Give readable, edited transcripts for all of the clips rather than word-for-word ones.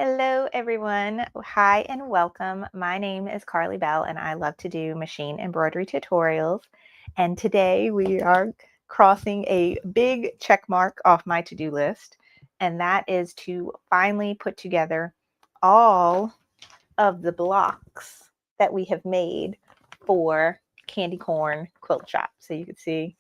Hello, everyone. Hi, and welcome. My name is Carly Bell, and I love to do machine embroidery tutorials. And today we are crossing a big check mark off my to-do list, and that is to finally put together all of the blocks that we have made for Candy Corn Quilt Shoppe. So you can see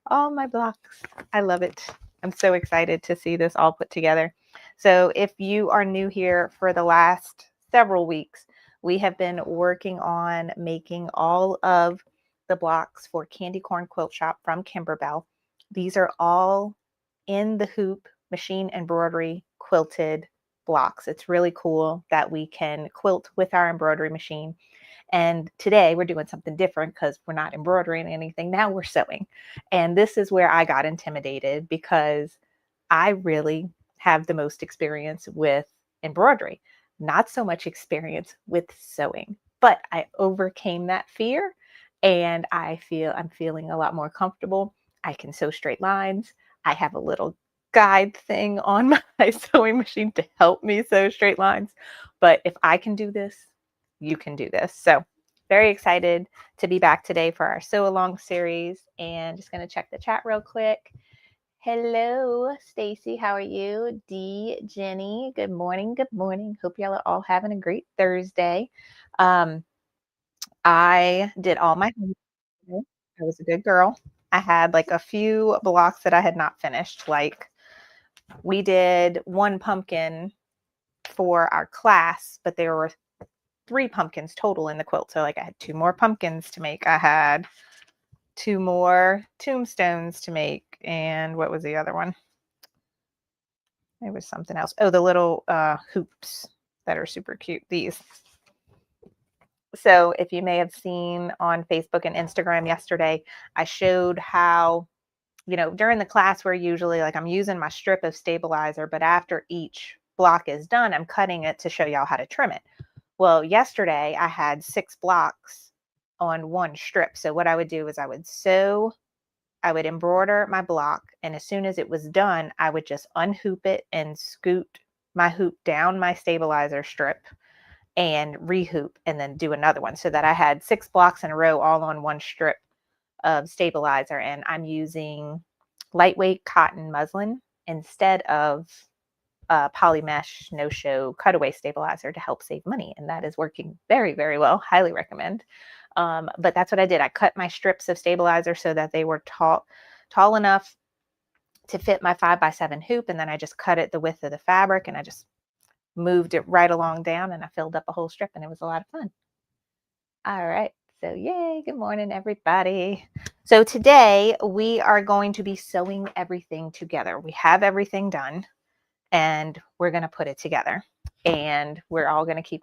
all my blocks. I love it. I'm so excited to see this all put together. So if you are new here, for the last several weeks, we have been working on making all of the blocks for Candy Corn Quilt Shoppe from Kimberbell. These are all in the hoop machine embroidery quilted blocks. It's really cool that we can quilt with our embroidery machine. And today we're doing something different because we're not embroidering anything. Now we're sewing. And this is where I got intimidated because I really have the most experience with embroidery, not so much experience with sewing. But I overcame that fear and I'm feeling a lot more comfortable. I can sew straight lines. I have a little guide thing on my sewing machine to help me sew straight lines. But if I can do this, you can do this. So very excited to be back today for our sew along series, and just going to check the chat real quick. Hello, Stacy. How are you? D, Jenny. Good morning. Good morning. Hope y'all are all having a great Thursday. I did all my homework. I was a good girl. I had like a few blocks that I had not finished. Like we did one pumpkin for our class, but there were 3 pumpkins total in the quilt. So like I had 2 more pumpkins to make. I had 2 more tombstones to make. And what was the other one? There was something else. Oh, the little hoops that are super cute. These. So if you may have seen on Facebook and Instagram yesterday, I showed how, during the class we're usually like I'm using my strip of stabilizer, but after each block is done, I'm cutting it to show y'all how to trim it. Well, yesterday I had 6 blocks on one strip. So what I would do is I would embroider my block, and as soon as it was done, I would just unhoop it and scoot my hoop down my stabilizer strip and rehoop and then do another one, so that I had 6 blocks in a row all on one strip of stabilizer. And I'm using lightweight cotton muslin instead of poly mesh no-show cutaway stabilizer to help save money, and that is working very, very well. Highly recommend. But that's what I did. I cut my strips of stabilizer so that they were tall enough to fit my 5x7 hoop, and then I just cut it the width of the fabric, and I just moved it right along down, and I filled up a whole strip, and it was a lot of fun. All right. So yay, good morning, everybody. So today we are going to be sewing everything together. We have everything done, and we're going to put it together. And we're all going to keep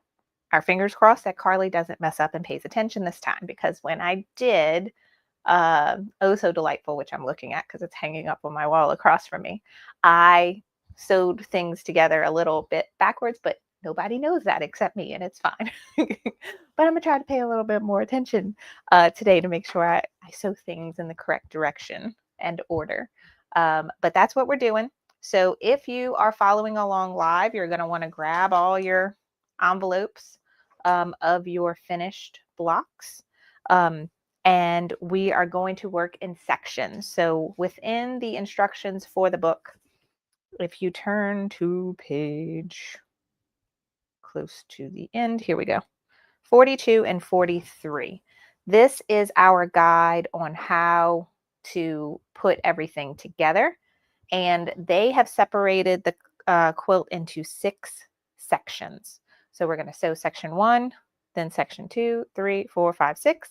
our fingers crossed that Carly doesn't mess up and pays attention this time, because when I did Oh So Delightful, which I'm looking at because it's hanging up on my wall across from me, I sewed things together a little bit backwards, but nobody knows that except me, and it's fine. But I'm going to try to pay a little bit more attention today to make sure I sew things in the correct direction and order. But that's what we're doing. So if you are following along live, you're going to want to grab all your envelopes of your finished blocks. And we are going to work in sections. So within the instructions for the book, if you turn to page close to the end, here we go, 42 and 43. This is our guide on how to put everything together. And they have separated the quilt into 6 sections. So we're going to sew section 1, then section 2, 3, 4, 5, 6.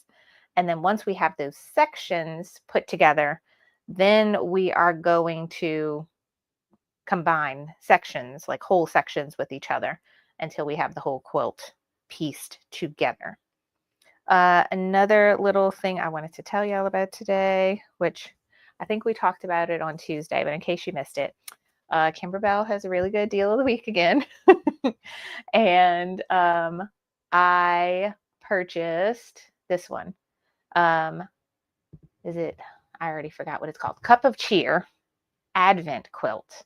And then once we have those sections put together, then we are going to combine sections, like whole sections, with each other until we have the whole quilt pieced together. Another little thing I wanted to tell y'all about today, which I think we talked about it on Tuesday, but in case you missed it, Kimberbell has a really good deal of the week again. And I purchased this one. I already forgot what it's called. Cup of Cheer Advent Quilt.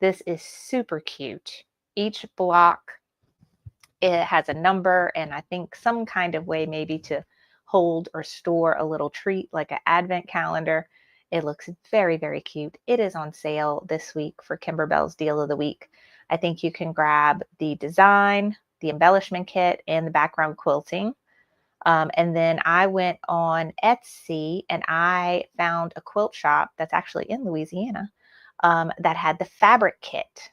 This is super cute. each block, it has a number and I think some kind of way maybe to hold or store a little treat like an advent calendar. It looks very, very cute. It is on sale this week for Kimberbell's Deal of the Week. I think you can grab the design, the embellishment kit, and the background quilting. And then I went on Etsy and I found a quilt shop that's actually in Louisiana that had the fabric kit.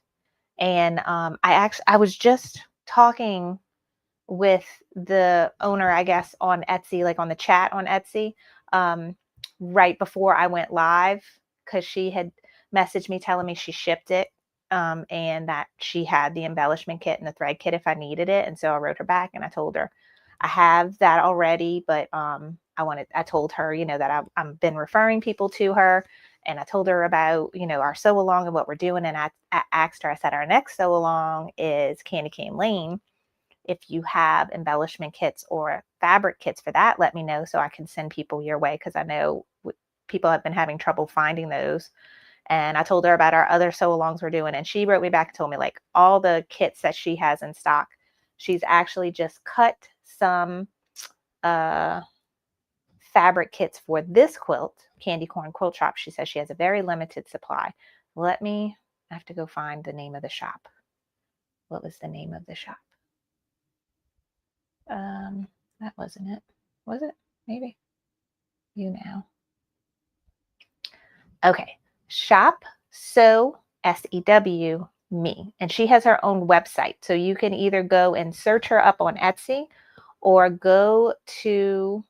And I was just talking with the owner, I guess, on Etsy, like on the chat on Etsy, right before I went live, because she had messaged me telling me she shipped it, and that she had the embellishment kit and the thread kit if I needed it. And so I wrote her back and I told her I have that already, but I told her, that I've been referring people to her. And I told her about, our sew along and what we're doing. And I asked her, I said, our next sew along is Candy Cane Lane. If you have embellishment kits or fabric kits for that, let me know so I can send people your way, because I know people have been having trouble finding those. And I told her about our other sew alongs we're doing. And she wrote me back and told me like all the kits that she has in stock. She's actually just cut some fabric kits for this quilt, Candy Corn Quilt Shoppe. She says she has a very limited supply. I have to go find the name of the shop. What was the name of the shop? That wasn't it. Was it? Maybe. Okay. Shop Sew SEW Me. And she has her own website. So you can either go and search her up on Etsy or go to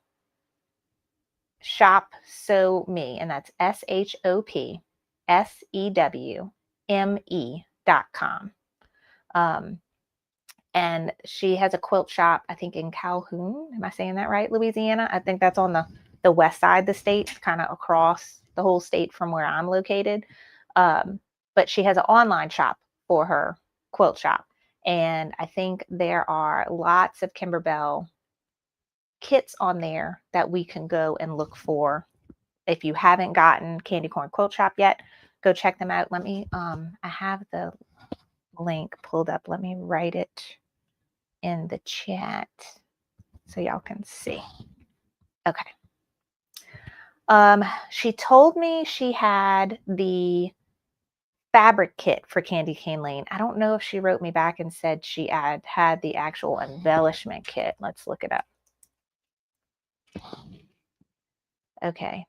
Shop Sew Me, and that's ShopSewme.com. And she has a quilt shop, I think in Calhoun. Am I saying that right? Louisiana. I think that's on the west side of the state, kind of across the whole state from where I'm located. But she has an online shop for her quilt shop. And I think there are lots of Kimberbell kits on there that we can go and look for. If you haven't gotten Candy Corn Quilt Shoppe yet, go check them out. Let me, I have the link pulled up. Let me write it in the chat so y'all can see. Okay. She told me she had the fabric kit for Candy Cane Lane. I don't know if she wrote me back and said she had the actual embellishment kit. Let's look it up. Okay.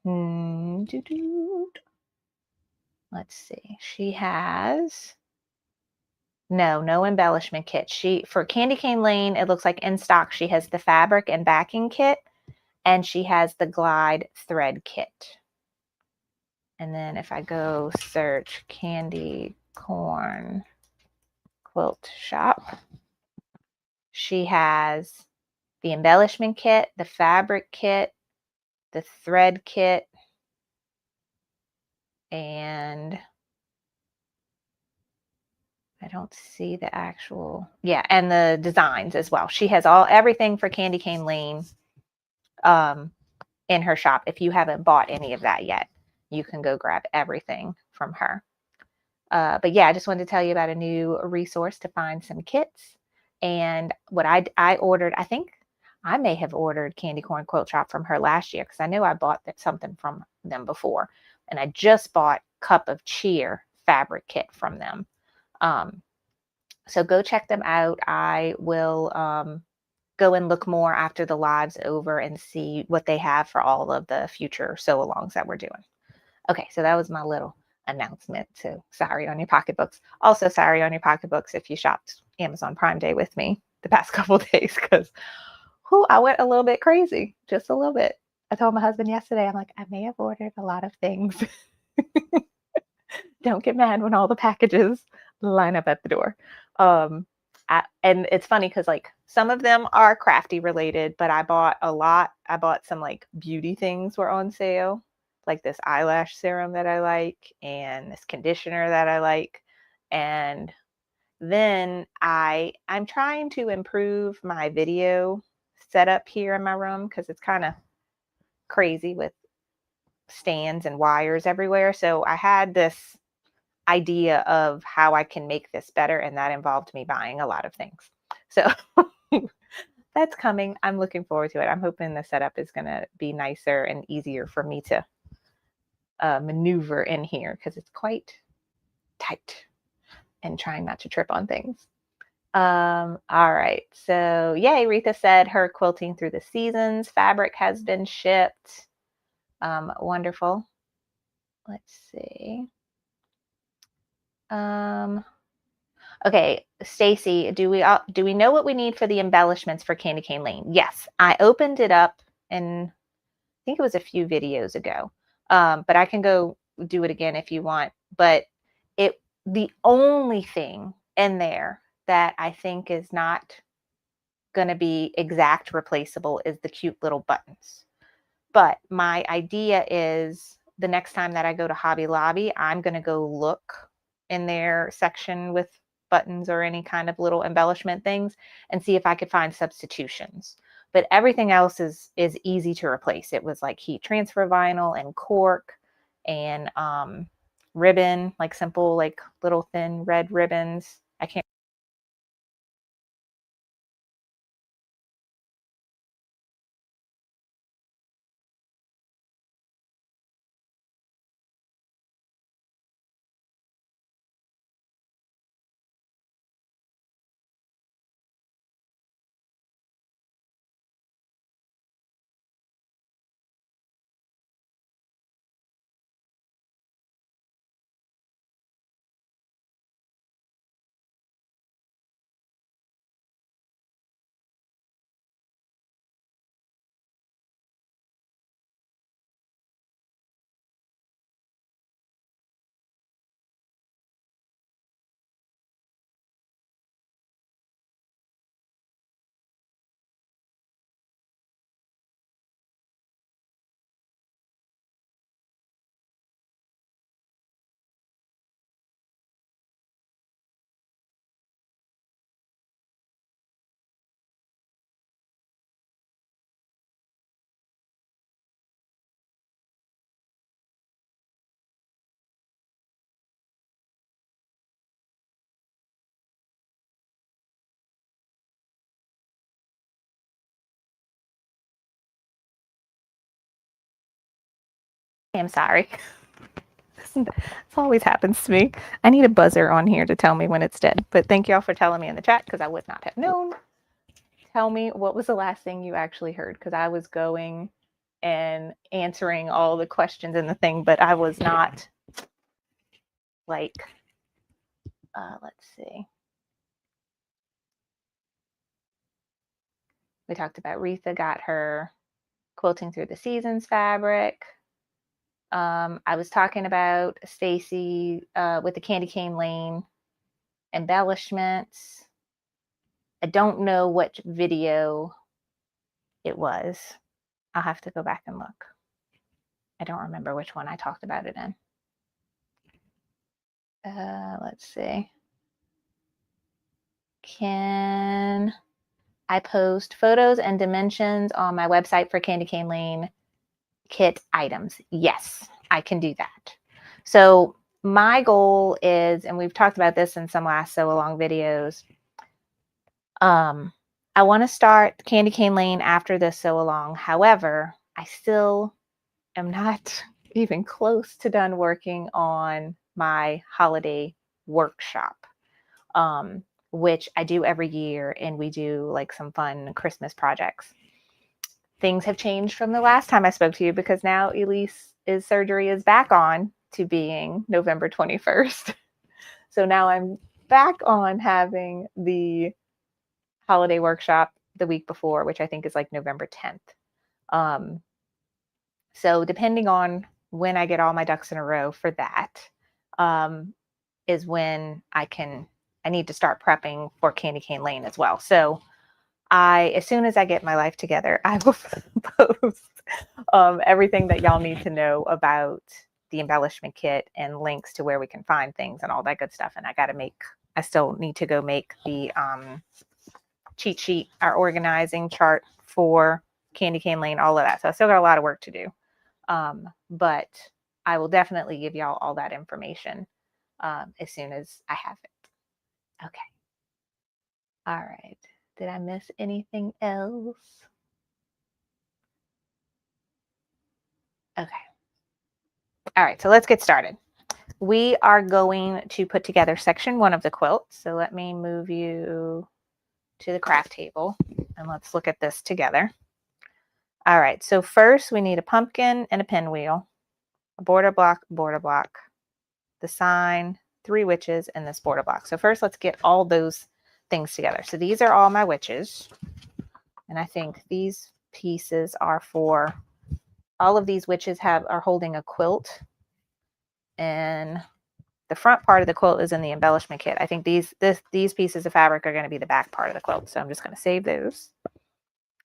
Let's see. She has no embellishment kit. For Candy Cane Lane, it looks like in stock she has the fabric and backing kit, and she has the glide thread kit. And then if I go search Candy Corn Quilt Shoppe, she has the embellishment kit, the fabric kit, the thread kit, and I don't see the actual, and the designs as well. She has everything for Candy Cane Lane in her shop. If you haven't bought any of that yet, you can go grab everything from her. But yeah, I just wanted to tell you about a new resource to find some kits. And what I ordered, I think I may have ordered Candy Corn Quilt Shoppe from her last year, because I know I bought something from them before. And I just bought Cup of Cheer fabric kit from them. So go check them out. I will go and look more after the live's over and see what they have for all of the future sew-alongs that we're doing. Okay, so that was my little announcement to Sorry on Your Pocketbooks. Also, sorry on your pocketbooks if you shopped Amazon Prime Day with me the past couple of days, because I went a little bit crazy, just a little bit. I told my husband yesterday, I'm like, I may have ordered a lot of things. Don't get mad when all the packages line up at the door. And it's funny because like some of them are crafty related, but I bought a lot. I bought some like beauty things were on sale, like this eyelash serum that I like and this conditioner that I like. And then I'm trying to improve my video setup here in my room because it's kind of crazy with stands and wires everywhere. So I had this idea of how I can make this better, and that involved me buying a lot of things. So that's coming. I'm looking forward to it. I'm hoping the setup is going to be nicer and easier for me to maneuver in here because it's quite tight and trying not to trip on things. All right. So yay, Retha said her quilting through the seasons fabric has been shipped. Wonderful. Let's see. Okay, Stacy, do we know what we need for the embellishments for Candy Cane Lane? Yes, I opened it up and I think it was a few videos ago. But I can go do it again if you want. But the only thing in there that I think is not going to be exact replaceable is the cute little buttons. But my idea is the next time that I go to Hobby Lobby, I'm going to go look in their section with buttons or any kind of little embellishment things and see if I could find substitutions. But everything else is easy to replace. It was like heat transfer vinyl and cork and ribbon, like simple, like little thin red ribbons. I can't. I'm sorry. This always happens to me. I need a buzzer on here to tell me when it's dead. But thank y'all for telling me in the chat because I would not have known. Tell me what was the last thing you actually heard because I was going and answering all the questions in the thing, but I was not like, let's see. We talked about Retha got her quilting through the seasons fabric. I was talking about Stacy with the Candy Cane Lane embellishments. I don't know which video it was. I'll have to go back and look. I don't remember which one I talked about it in. Let's see. Can I post photos and dimensions on my website for Candy Cane Lane kit items? Yes, I can do that. So my goal is, and we've talked about this in some last sew along videos, I want to start Candy Cane Lane after this sew along. However, I still am not even close to done working on my holiday workshop, which I do every year, and we do like some fun Christmas projects. Things have changed from the last time I spoke to you because now Elise's surgery is back on to being November 21st. So now I'm back on having the holiday workshop the week before, which I think is like November 10th. So depending on when I get all my ducks in a row for that, is when I need to start prepping for Candy Cane Lane as well. So as soon as I get my life together, I will post everything that y'all need to know about the embellishment kit and links to where we can find things and all that good stuff. And I still need to go make the cheat sheet, our organizing chart for Candy Cane Lane, all of that. So I still got a lot of work to do. But I will definitely give y'all all that information. as soon as I have it. Okay. All right. Did I miss anything else? Okay. All right. So let's get started. We are going to put together section 1 of the quilt. So let me move you to the craft table and let's look at this together. All right. So first we need a pumpkin and a pinwheel, a border block, the sign, 3 witches, and this border block. So first let's get all those things together. So these are all my witches. And I think these pieces are for all of these witches are holding a quilt, and the front part of the quilt is in the embellishment kit. I think these pieces of fabric are going to be the back part of the quilt. So I'm just going to save those.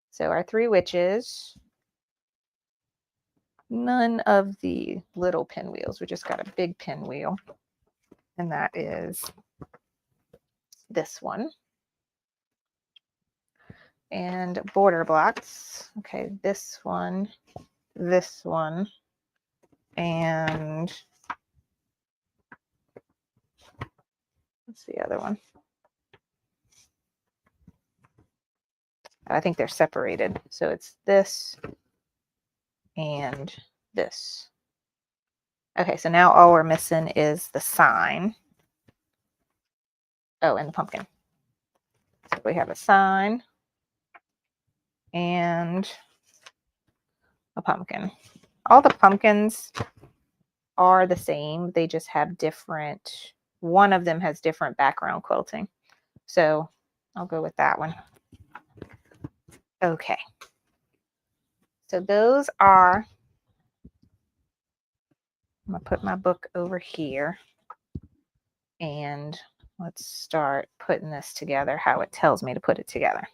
So our 3 witches, none of the little pinwheels. We just got a big pinwheel, and that is this one. And border blocks. Okay, this one, and what's the other one? I think they're separated. So it's this and this. Okay, so now all we're missing is the sign. Oh, and the pumpkin. So we have a sign and a pumpkin. All the pumpkins are the same. They just have different, one of them has different background quilting. So I'll go with that one. Okay. So those are, I'm going to put my book over here and let's start putting this together how it tells me to put it together.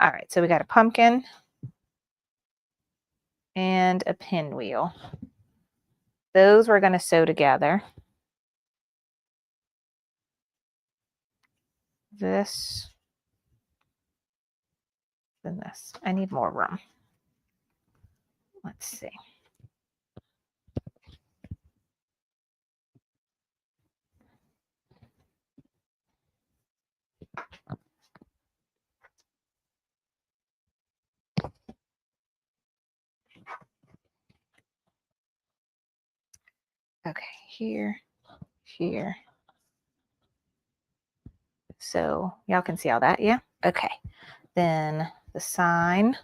All right, so we got a pumpkin and a pinwheel. Those we're going to sew together. This and this. I need more room. Let's see. Okay, here. So y'all can see all that, yeah? Okay. Then the sign.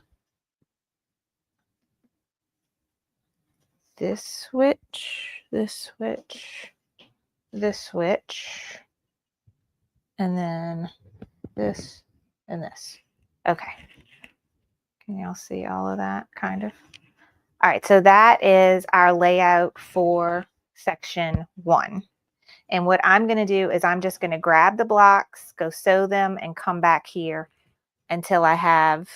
This switch, and then this and this. Okay. Can y'all see all of that, kind of? All right, so that is our layout for section 1. And what I'm going to do is I'm just going to grab the blocks, go sew them, and come back here until I have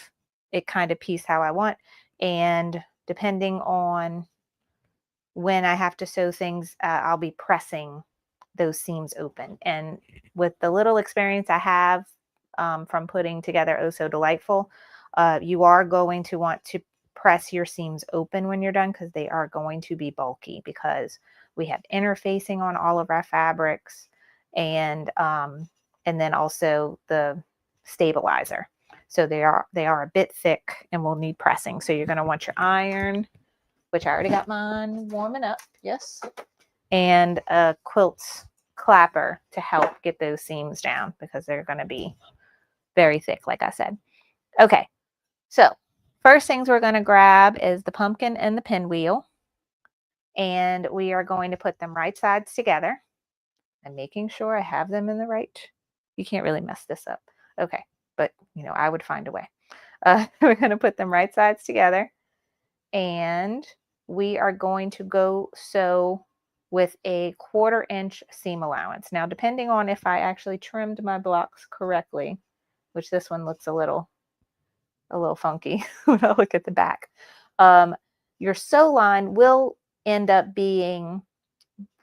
it kind of piece how I want. And depending on when I have to sew things, I'll be pressing those seams open. And with the little experience I have from putting together Oh So Delightful, you are going to want to press your seams open when you're done because they are going to be bulky because we have interfacing on all of our fabrics and then also the stabilizer. So they are a bit thick and will need pressing. So you're going to want your iron, which I already got mine warming up, yes, and a quilt clapper to help get those seams down because they're going to be very thick, like I said. Okay, so first things we're going to grab is the pumpkin and the pinwheel, and we are going to put them right sides together. I'm making sure I have them in the right. You can't really mess this up. Okay, but I would find a way. We're going to put them right sides together, and we are going to go sew with a 1/4 inch seam allowance. Now, depending on if I actually trimmed my blocks correctly, which this one looks a little funky when I look at the back, your sew line will end up being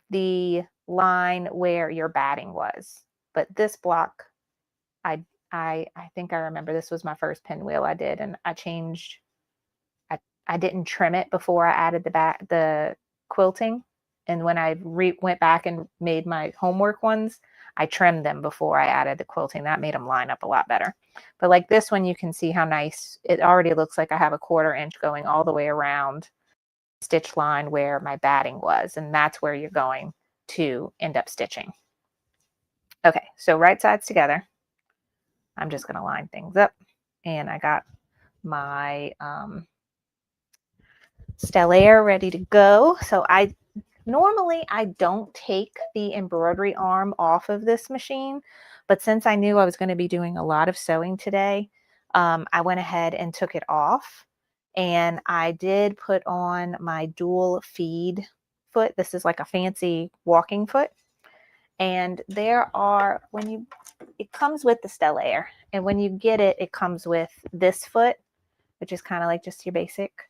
the line where your batting was. But this block, I think I remember this was my first pinwheel I did, and I changed. I didn't trim it before I added the quilting. And when I went back and made my homework ones, I trimmed them before I added the quilting. That made them line up a lot better. But like this one, you can see how nice it already looks like. I have a 1/4 inch going all the way around stitch line where my batting was, and that's where you're going to end up stitching. Okay, so right sides together. I'm just going to line things up, and I got my Stellaire ready to go. So normally I don't take the embroidery arm off of this machine, but since I knew I was going to be doing a lot of sewing today, I went ahead and took it off, and I did put on my dual feed foot. This is like a fancy walking foot, and there are, it comes with the Stellaire, and when you get it, it comes with this foot, which is kind of like just your basic,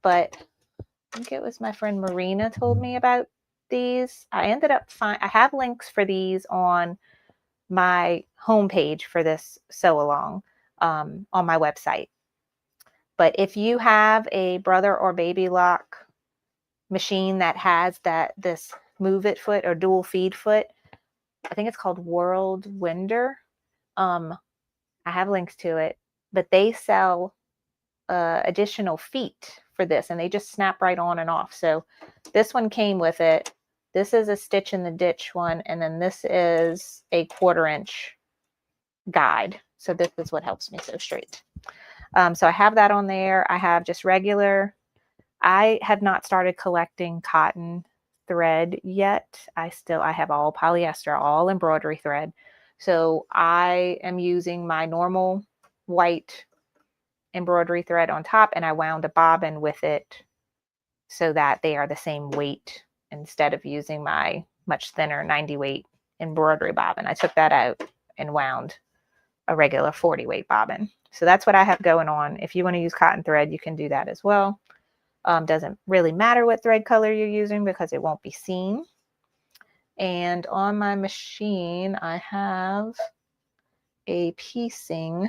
but I think it was my friend Marina told me about these. I ended up I have links for these on my homepage for this sew along on my website. But if you have a brother or baby lock machine that has this move it foot or dual feed foot, I think it's called World Winder. I have links to it, but they sell additional feet for this, and they just snap right on and off. So this one came with it. This is a stitch in the ditch one, and then this is a 1/4 inch guide. So this is what helps me sew straight. So I have that on there. I have just regular. I have not started collecting cotton thread yet. I have all polyester, all embroidery thread. So I am using my normal white embroidery thread on top, and I wound a bobbin with it so that they are the same weight instead of using my much thinner 90 weight embroidery bobbin. I took that out and wound a regular 40 weight bobbin. So that's what I have going on. If you want to use cotton thread, you can do that as well. Doesn't really matter what thread color you're using because it won't be seen. And on my machine, I have a piecing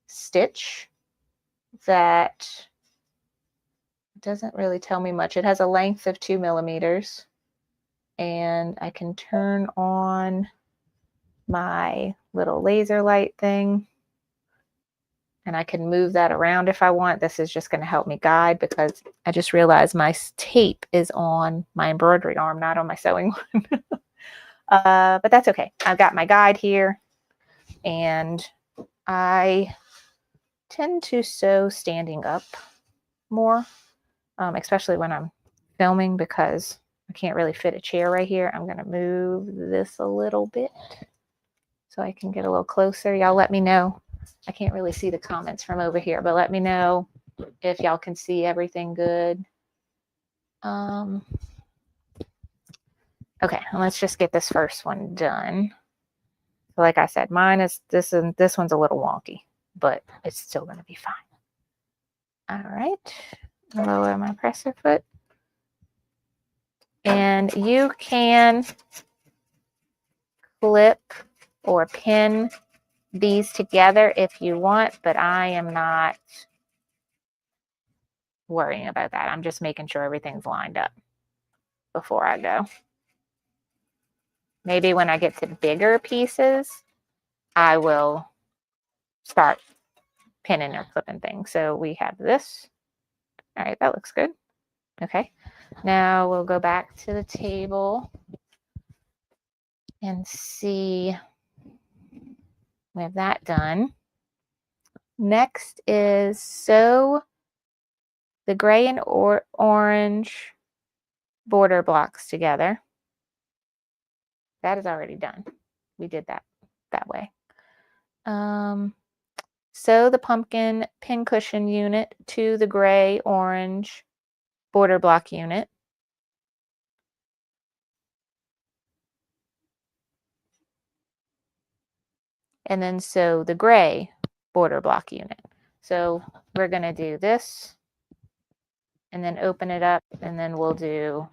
stitch that doesn't really tell me much. It has a length of 2 millimeters, and I can turn on my little laser light thing, and I can move that around if I want. This is just going to help me guide because I just realized my tape is on my embroidery arm, not on my sewing one. But that's okay. I've got my guide here, and I tend to sew standing up more, especially when I'm filming because I can't really fit a chair right here. I'm going to move this a little bit so I can get a little closer. Y'all let me know. I can't really see the comments from over here, but let me know if y'all can see everything good. Okay, let's just get this first one done. So like I said, mine is this one's a little wonky, but it's still going to be fine. All right, lower my presser foot. And you can clip or pin these together if you want, but I am not worrying about that. I'm just making sure everything's lined up before I go. Maybe when I get to bigger pieces, I will start pinning or clipping things. So we have this. All right, that looks good. Okay, now we'll go back to the table and see. We have that done. Next is sew the gray and orange border blocks together. That is already done. We did that way. Sew the pumpkin pincushion unit to the gray orange border block unit. And then sew the gray border block unit. So we're going to do this and then open it up, and then we'll do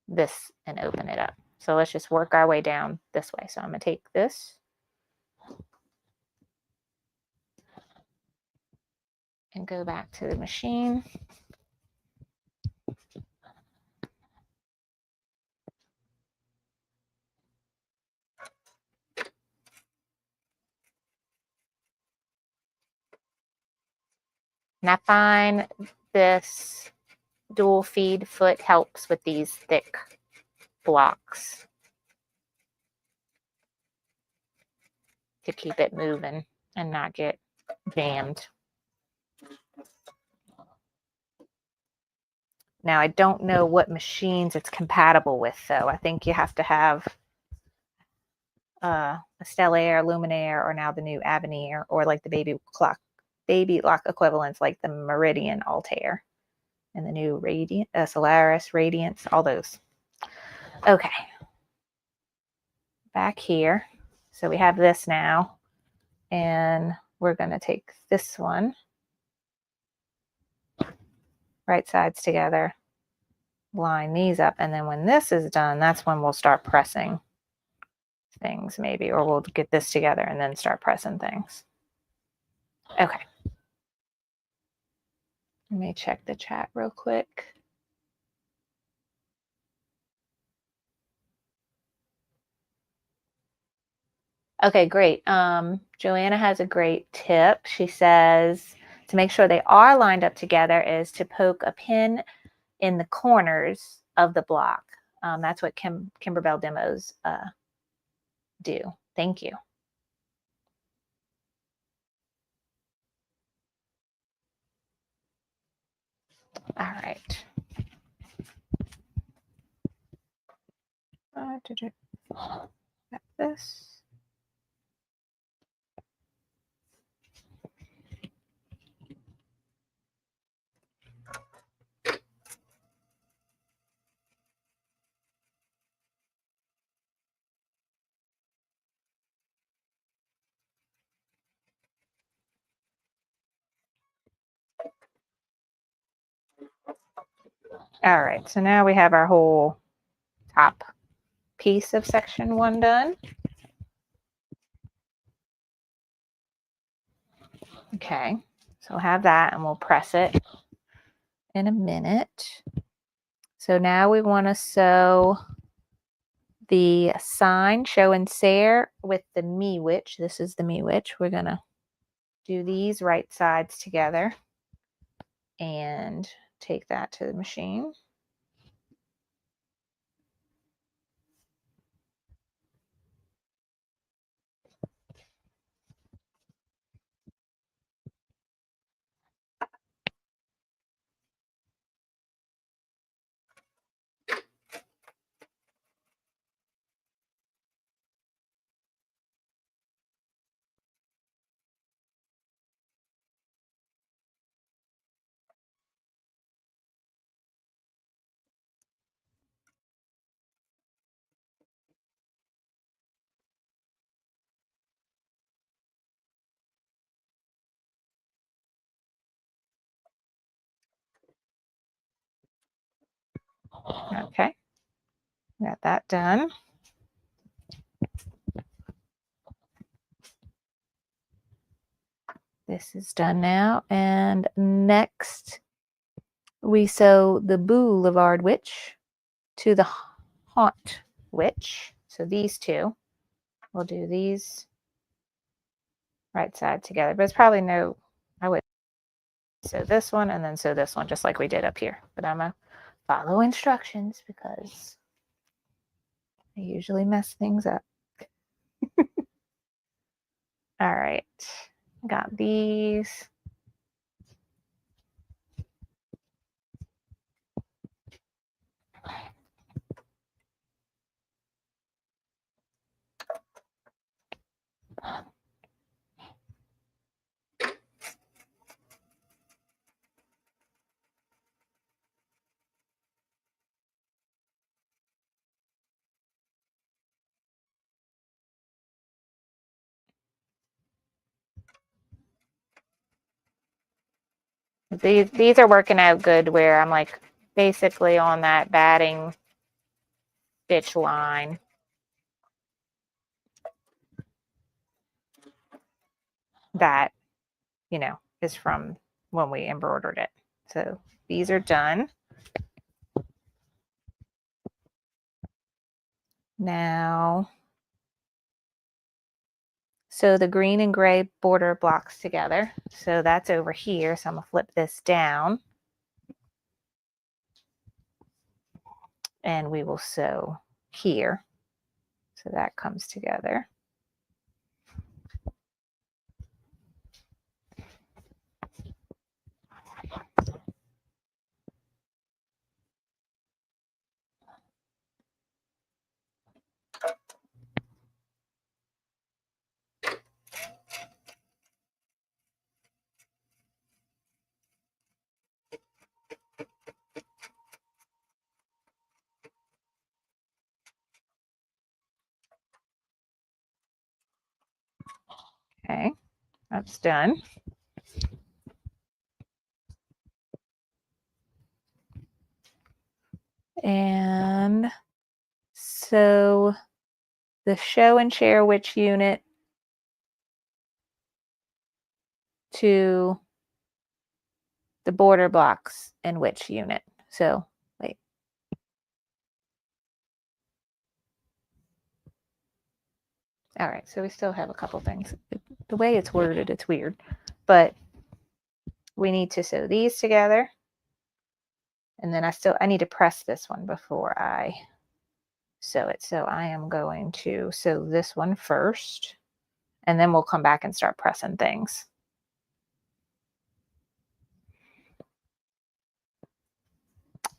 this and open it up. So let's just work our way down this way. So I'm going to take this and go back to the machine. And I find this dual feed foot helps with these thick blocks to keep it moving and not get jammed. Now, I don't know what machines it's compatible with, though. I think you have to have a Stellaire, Luminaire, or now the new Avenir, or like the baby lock equivalents like the Meridian Altair and the new Radiant, Solaris, Radiance, all those. Okay. Back here. So we have this now, and we're going to take this one, right sides together, line these up, and then when this is done, that's when we'll start pressing things maybe, or we'll get this together and then start pressing things. Okay. Let me check the chat real quick. Okay, great. Joanna has a great tip. She says to make sure they are lined up together is to poke a pin in the corners of the block. That's what Kimberbell demos do. Thank you. All right. Got this. All right, so now we have our whole top piece of section 1 done. Okay, so we'll have that and we'll press it in a minute. So now we want to sew the sign show and share with the me witch. This is the me witch. We're going to do these right sides together and take that to the machine. Okay, got that done. This is done now, and next we sew the Boulevard Witch to the Haunt Witch. So these two, we'll do these right side together, but it's probably no, I would sew this one and then sew this one just like we did up here, but I'm gonna follow instructions because I usually mess things up. All right, got these. These are working out good where I'm like basically on that batting stitch line. That, you know, is from when we embroidered it. So these are done. Now, sew the green and gray border blocks together. So that's over here. So I'm gonna flip this down and we will sew here. So that comes together. Okay, that's done. And so the show and share which unit to the border blocks in which unit. So wait. All right, so we still have a couple things. The way it's worded, it's weird, but we need to sew these together. And then I need to press this one before I sew it. So I am going to sew this one first, and then we'll come back and start pressing things.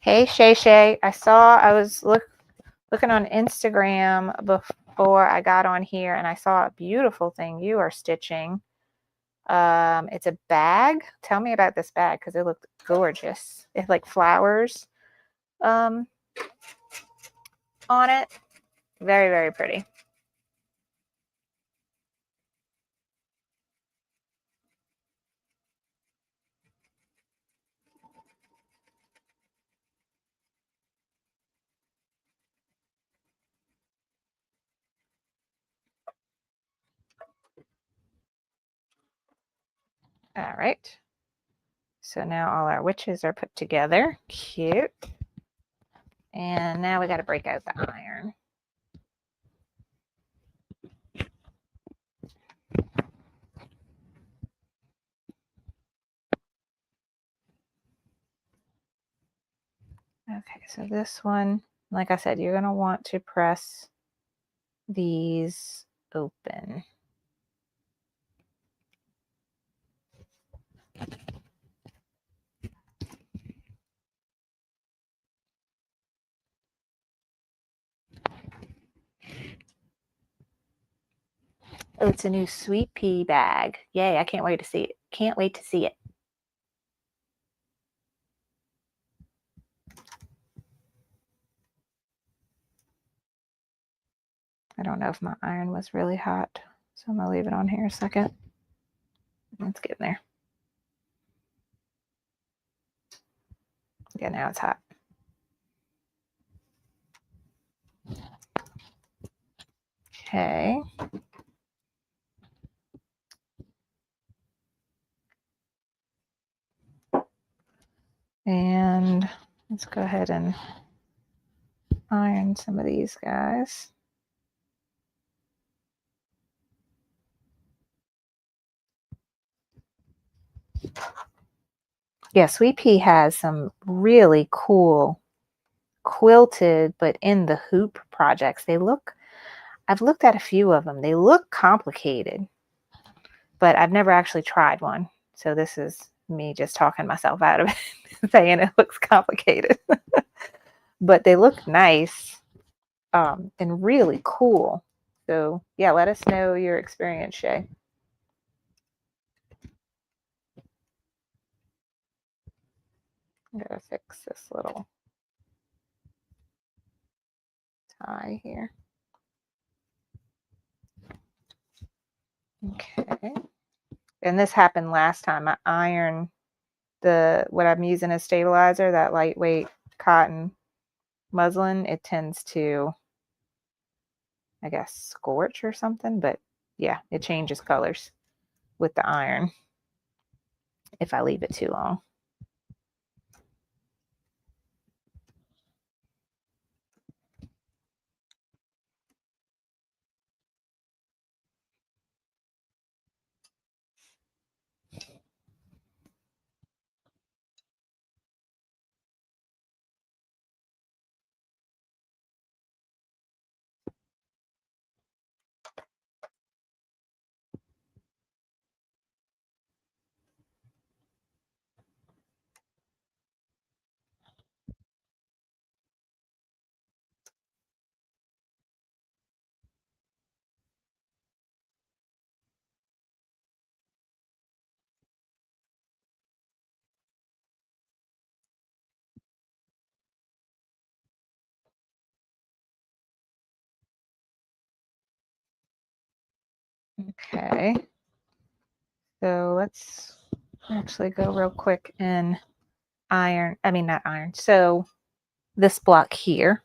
Hey, Shay Shay, I was looking on Instagram before I got on here, and I saw a beautiful thing you are stitching. It's a bag. Tell me about this bag because it looked gorgeous. It had like flowers on it. Very, very pretty. All right. So now all our witches are put together. Cute. And now we got to break out the iron. Okay, so this one, like I said, you're going to want to press these open. Oh, it's a new sweet pea bag. Yay, I can't wait to see it. Can't wait to see it. I don't know if my iron was really hot, so I'm going to leave it on here a second. Let's get in there. Yeah, now it's hot. Okay. And let's go ahead and iron some of these guys. Yeah, Sweet Pea has some really cool quilted, but in the hoop projects. I've looked at a few of them. They look complicated, but I've never actually tried one. So this is me just talking myself out of it, saying it looks complicated. But they look nice and really cool. So yeah, let us know your experience, Shay. I'm gonna fix this little tie here. Okay. And this happened last time. I ironed what I'm using as stabilizer, that lightweight cotton muslin. It tends to, I guess, scorch or something, but yeah, it changes colors with the iron if I leave it too long. Okay. So let's actually go real quick and iron, I mean, not iron. So this block here,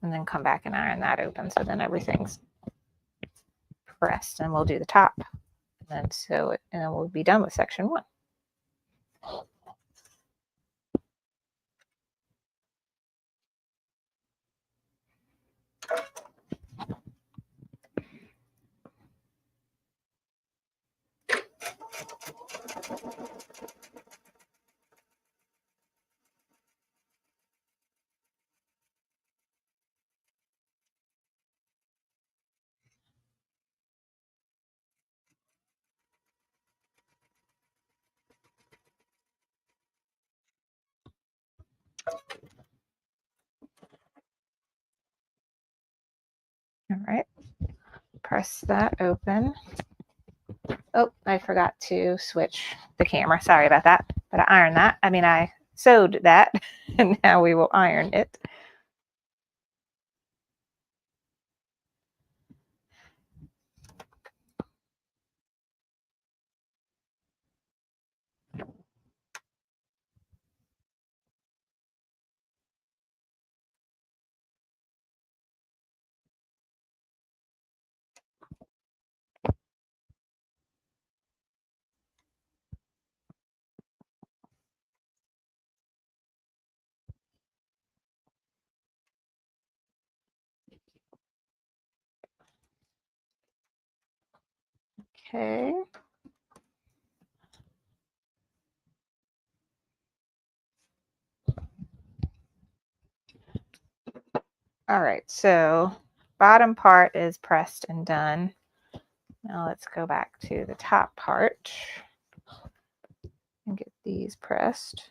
and then come back and iron that open. So then everything's pressed, and we'll do the top. And then sew it, and then we'll be done with section 1. All right, press that open. Oh, I forgot to switch the camera. Sorry about that. But I ironed that. I mean, I sewed that, and now we will iron it. Okay. All right, so bottom part is pressed and done. Now let's go back to the top part and get these pressed.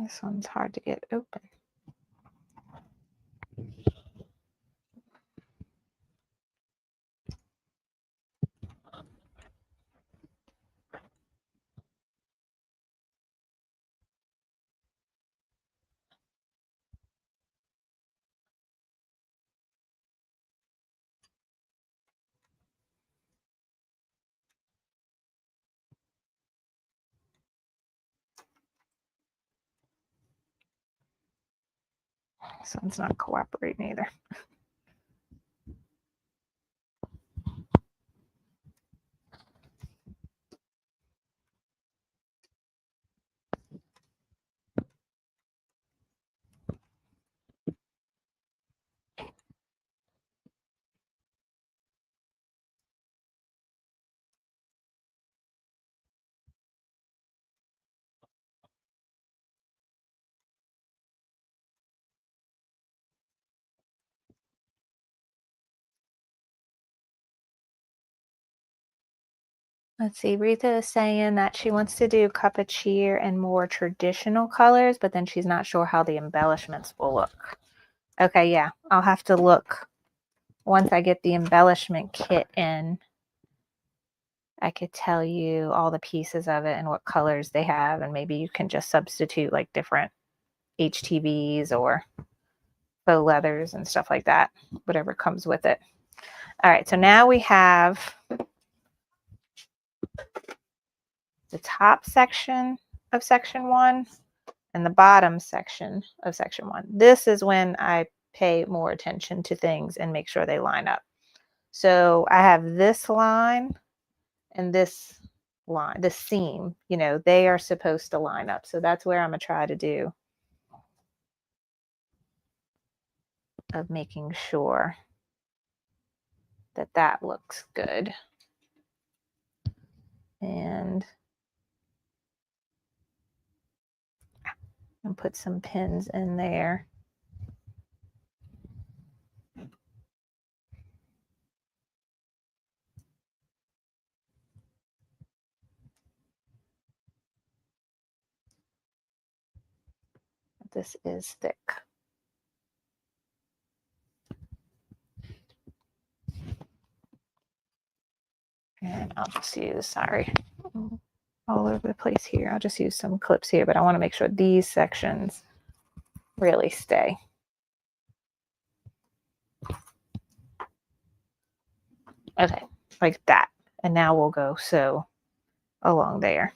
This one's hard to get open. This one's not cooperating either. Let's see, Rita is saying that she wants to do cup of cheer and more traditional colors, but then she's not sure how the embellishments will look. Okay, yeah, I'll have to look once I get the embellishment kit in. I could tell you all the pieces of it and what colors they have, and maybe you can just substitute like different HTVs or faux leathers and stuff like that, whatever comes with it. All right, so now we have the top section of section 1 and the bottom section of section 1. This is when I pay more attention to things and make sure they line up. So I have this line and this line, the seam, you know, they are supposed to line up. So that's where I'm going to try to do of making sure that that looks good. And put some pins in there. This is thick. And I'll just use, sorry, all over the place here. I'll just use some clips here, but I want to make sure these sections really stay. Okay, like that. And now we'll go sew along there.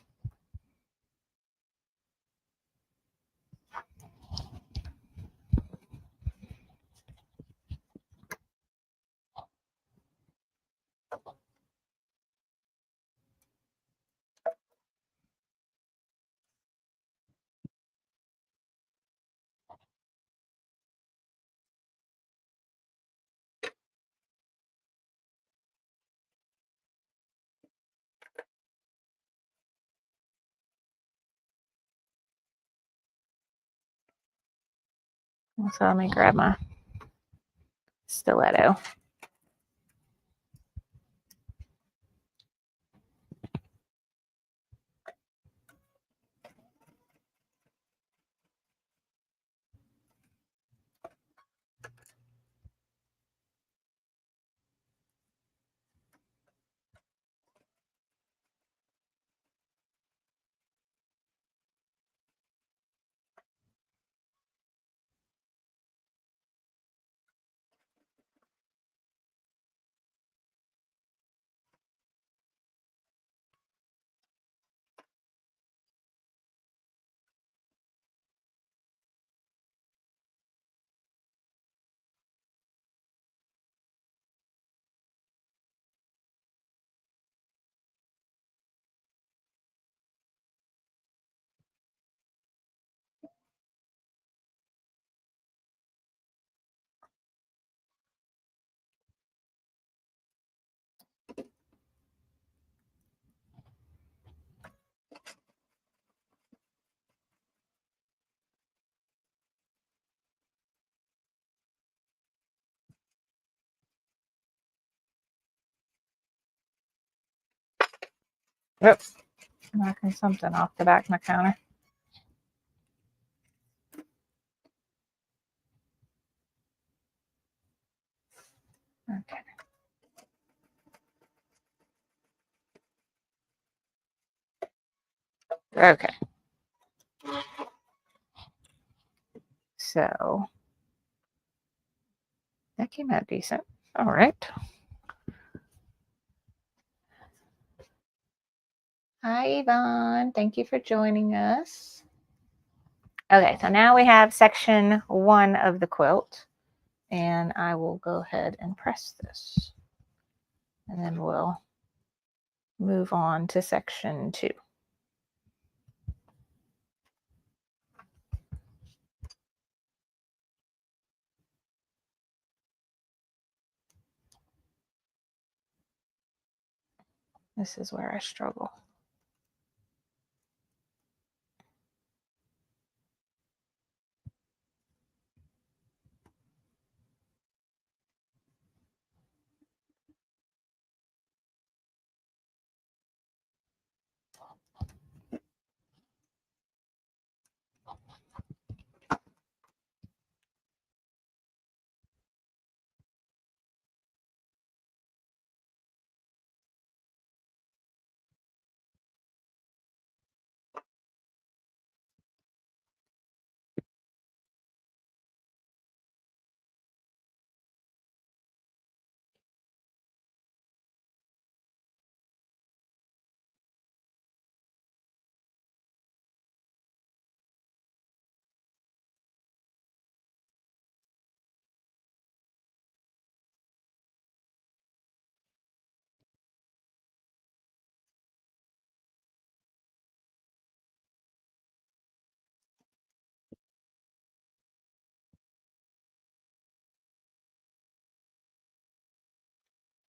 So let me grab my stiletto. Oops, knocking something off the back of my counter. Okay. Okay. So that came out decent. All right. Hi, Yvonne. Thank you for joining us. Okay, so now we have section 1 of the quilt, and I will go ahead and press this, and then we'll move on to section 2. This is where I struggle.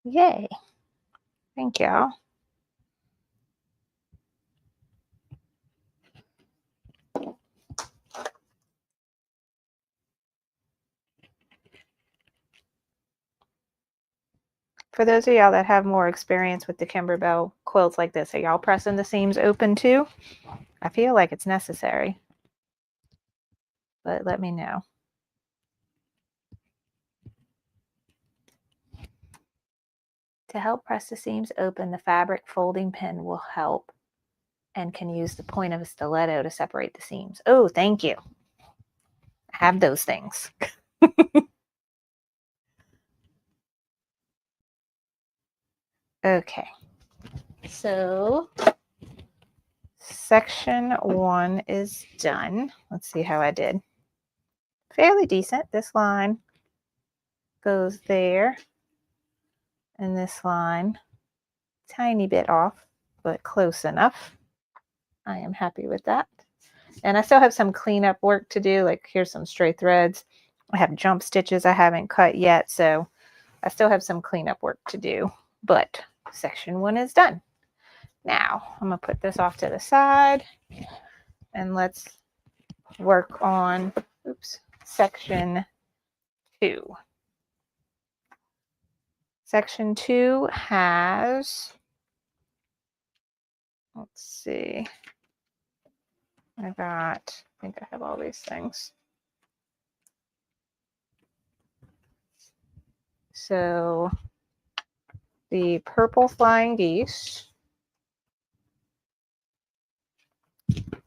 Yay. Thank y'all. For those of y'all that have more experience with the Kimberbell quilts like this, are y'all pressing the seams open too? I feel like it's necessary. but let me know. To help press the seams open, the fabric folding pin will help and can use the point of a stiletto to separate the seams. Oh, thank you. I have those things. Okay, so section 1 is done. Let's see how I did. Fairly decent. This line goes there, and this line, tiny bit off, but close enough. I am happy with that. And I still have some cleanup work to do. Like, here's some stray threads. I have jump stitches I haven't cut yet, so I still have some cleanup work to do, but section 1 is done. Now, I'm going to put this off to the side, and let's work on, section 2. Section 2 has, let's see, I think I have all these things. So the purple flying geese,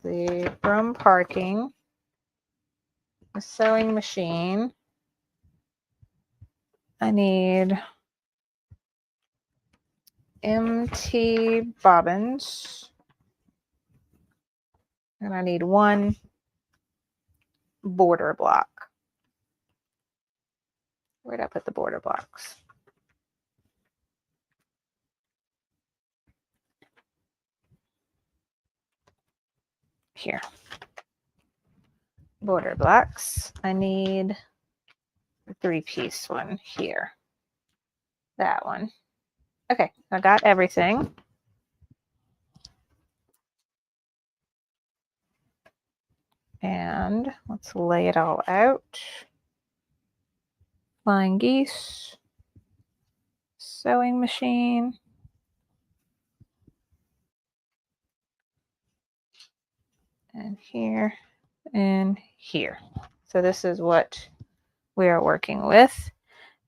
the broom parking, the sewing machine. I need MT bobbins, and I need 1 border block. Where'd I put the border blocks? Here. Border blocks. I need a 3-piece one here. That one. Okay, I got everything. And let's lay it all out. Flying geese, sewing machine, and here, and here. So this is what we are working with.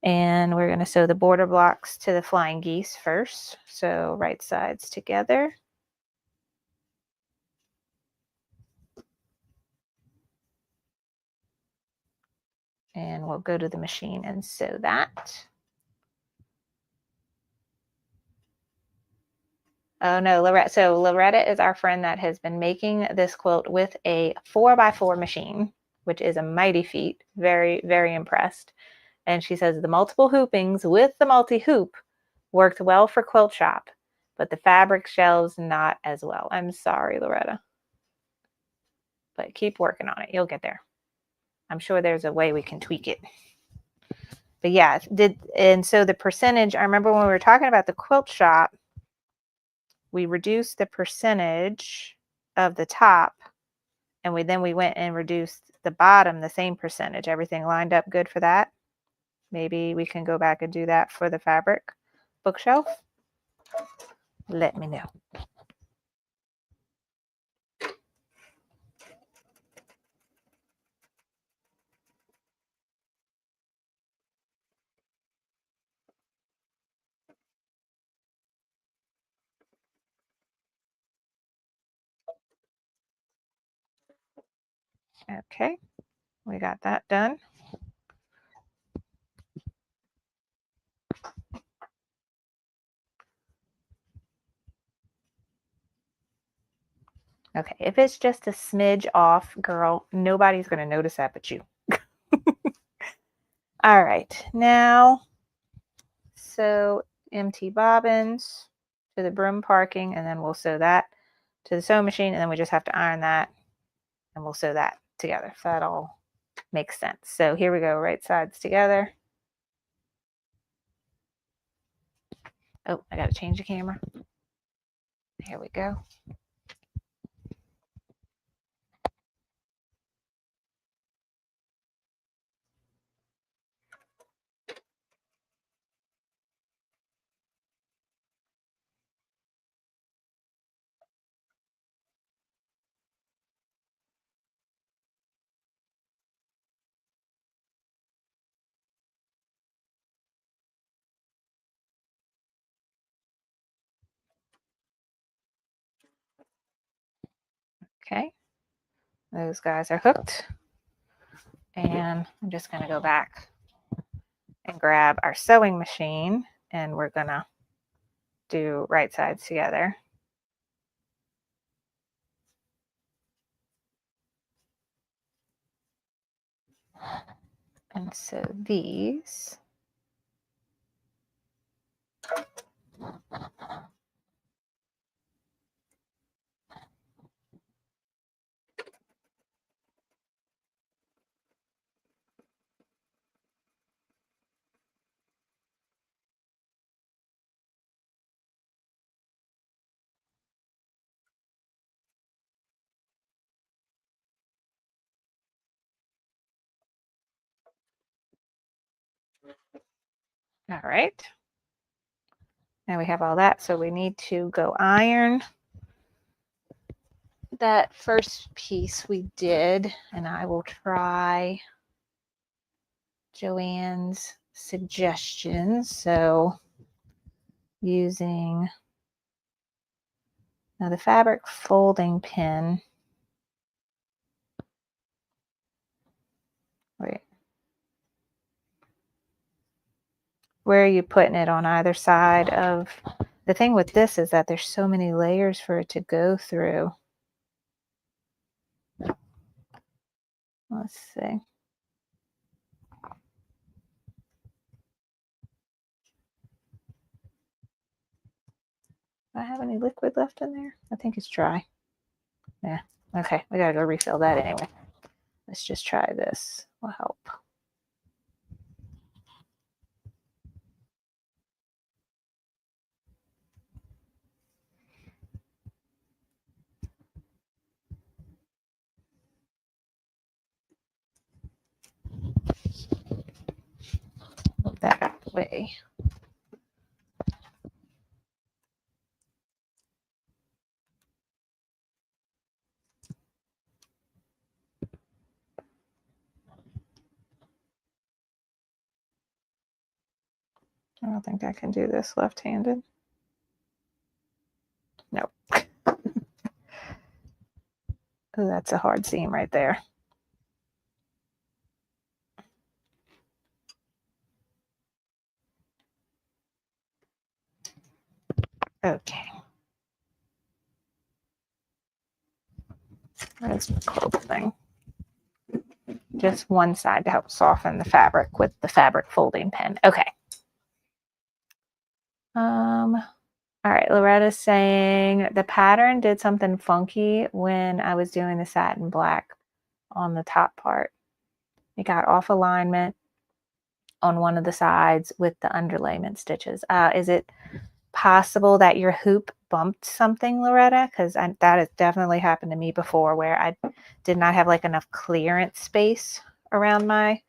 And we're going to sew the border blocks to the flying geese first. So right sides together. And we'll go to the machine and sew that. Oh no, Loretta. So Loretta is our friend that has been making this quilt with a 4x4 machine, which is a mighty feat. Very, very impressed. And she says the multiple hoopings with the multi-hoop worked well for Quilt Shoppe, but the fabric shelves not as well. I'm sorry, Loretta. But keep working on it. You'll get there. I'm sure there's a way we can tweak it. But yeah, and so the percentage, I remember when we were talking about the Quilt Shoppe, we reduced the percentage of the top, and then we went and reduced the bottom the same percentage. Everything lined up good for that. Maybe we can go back and do that for the fabric bookshelf. Let me know. Okay, we got that done. Okay, if it's just a smidge off, girl, nobody's going to notice that but you. All right, now sew empty bobbins to the broom parking, and then we'll sew that to the sewing machine, and then we just have to iron that, and we'll sew that together. So that all makes sense. So here we go, right sides together. Oh, I got to change the camera. Here we go. Okay, those guys are hooked. And I'm just going to go back and grab our sewing machine, and we're going to do right sides together. And so these all right. Now we have all that, so we need to go iron that first piece we did, and I will try Joanne's suggestions. So using now the fabric folding pin. Wait. Where are you putting it on either side of? The thing with this is that there's so many layers for it to go through. Let's see. Do I have any liquid left in there? I think it's dry. Yeah. Okay. We gotta go refill that anyway. Let's just try this. Will help. Move that out of the way. I don't think I can do this left-handed. Nope. Oh, that's a hard seam right there. Okay. There's the quilt thing. Just one side to help soften the fabric with the fabric folding pin. Okay. All right, Loretta's saying the pattern did something funky when I was doing the satin black on the top part. It got off alignment on one of the sides with the underlayment stitches. Is it possible that your hoop bumped something, Loretta? Because that has definitely happened to me before, where I did not have like enough clearance space around my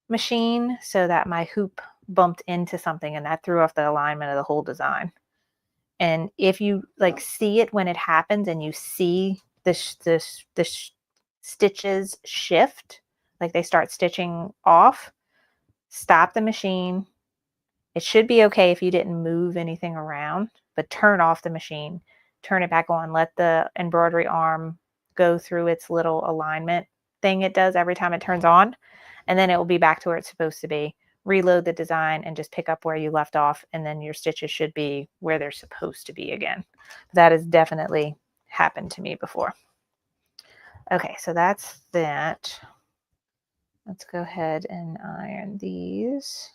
machine so that my hoop bumped into something, and that threw off the alignment of the whole design. And if you like see it when it happens and you see the stitches shift, like they start stitching off, stop the machine. It should be okay if you didn't move anything around, but turn off the machine, turn it back on, let the embroidery arm go through its little alignment thing it does every time it turns on, and then it will be back to where it's supposed to be. Reload the design and just pick up where you left off, and then your stitches should be where they're supposed to be again. That has definitely happened to me before. Okay, so that's that. Let's go ahead and iron these.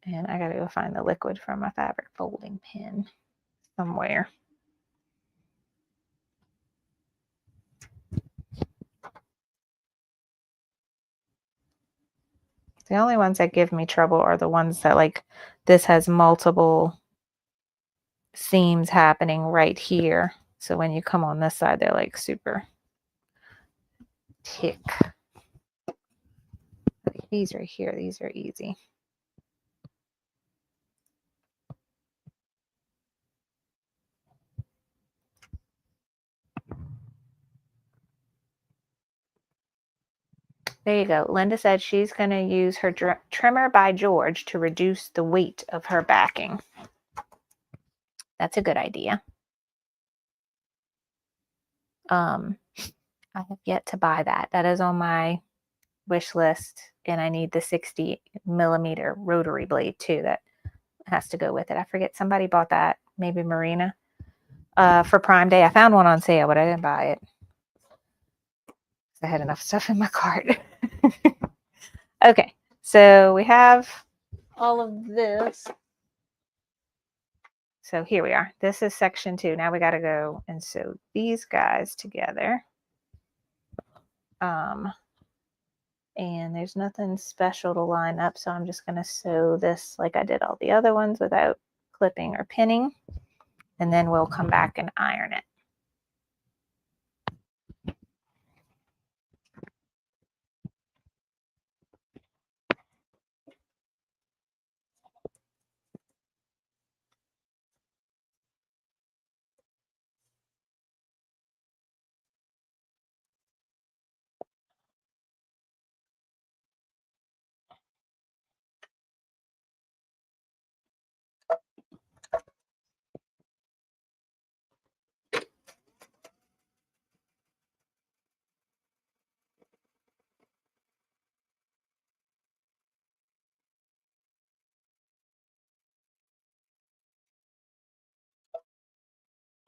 And I gotta go find the liquid from my fabric folding pin somewhere. The only ones that give me trouble are the ones that, like, this has multiple seams happening right here. So when you come on this side, they're like super thick. These right here, these are easy. There you go. Linda said she's going to use her trimmer by George to reduce the weight of her backing. That's a good idea. I have yet to buy that. That is on my wish list, and I need the 60mm rotary blade too. That has to go with it. I forget, somebody bought that, maybe Marina, for Prime Day. I found one on sale, but I didn't buy it. I had enough stuff in my cart. Okay, so we have all of this. So here we are. This is section 2. Now we got to go and sew these guys together. And there's nothing special to line up, so I'm just going to sew this like I did all the other ones without clipping or pinning. And then we'll come back and iron it.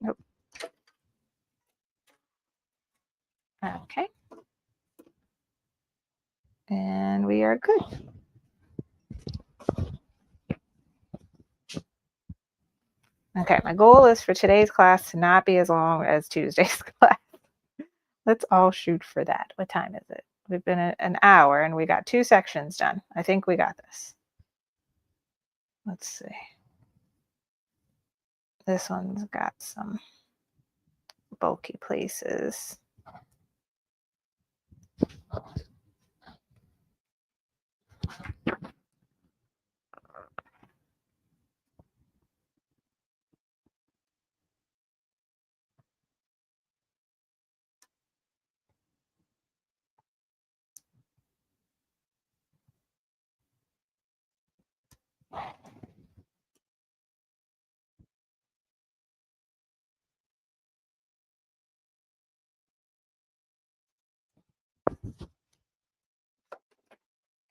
Nope. Okay. And we are good. Okay, my goal is for today's class to not be as long as Tuesday's class. Let's all shoot for that. What time is it? We've been at an hour and we got 2 sections done. I think we got this. Let's see. This one's got some bulky places.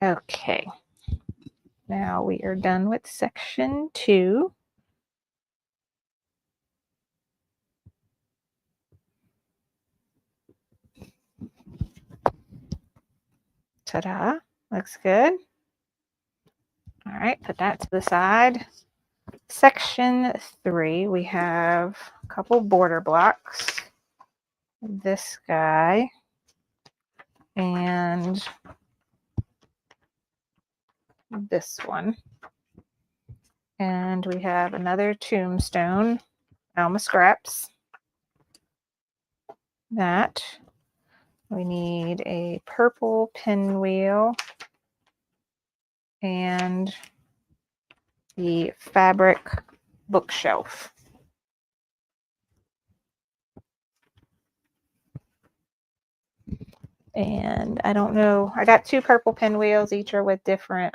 Okay. Now we are done with section 2. Ta-da. Looks good. All right, put that to the side. Section 3, we have a couple border blocks. This guy and this one. And we have another tombstone, Alma scraps. That. We need a purple pinwheel and the fabric bookshelf. And I don't know, I got 2 purple pinwheels, each are with different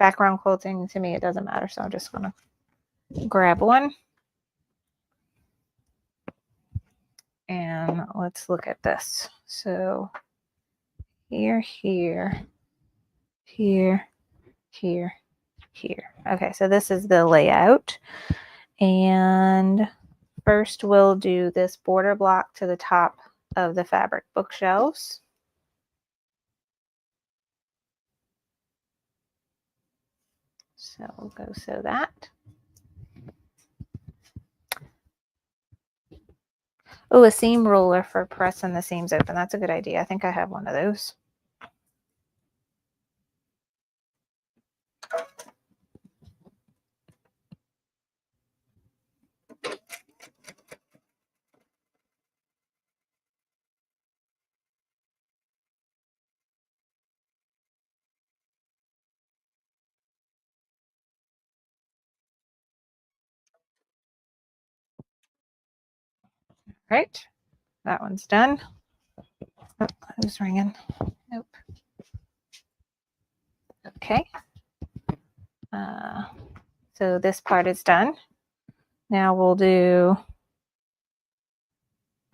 background quilting. To me, it doesn't matter, so I'm just gonna grab one. And let's look at this. So here, here, here, here, here. Okay, so this is the layout. And first we'll do this border block to the top of the fabric bookshelves. So we'll go sew that. Oh, a seam roller for pressing the seams open. That's a good idea. I think I have one of those. Right, that one's done. Oh, who's ringing? Nope. Okay. So this part is done. Now we'll do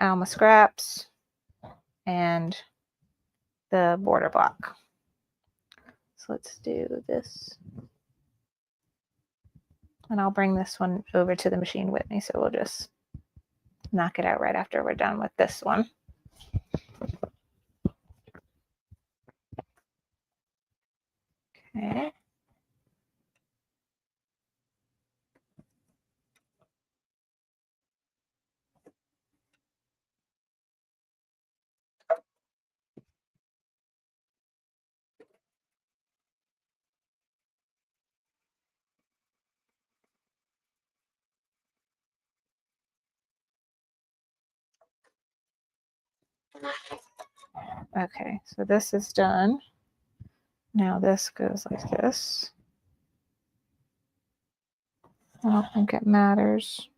Alma scraps and the border block. So let's do this. And I'll bring this one over to the machine with me. So we'll just knock it out right after we're done with this one. Okay. Okay, so this is done. Now this goes like this. I don't think it matters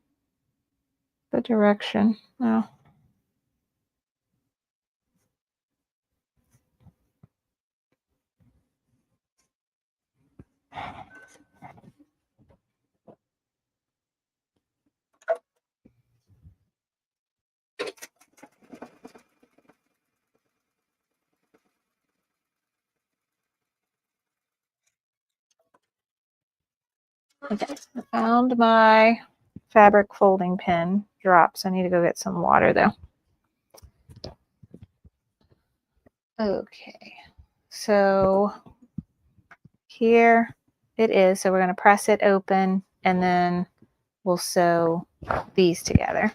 the direction. No. Okay, I found my fabric folding pin drops. I need to go get some water though. Okay, so here it is. So we're going to press it open and then we'll sew these together.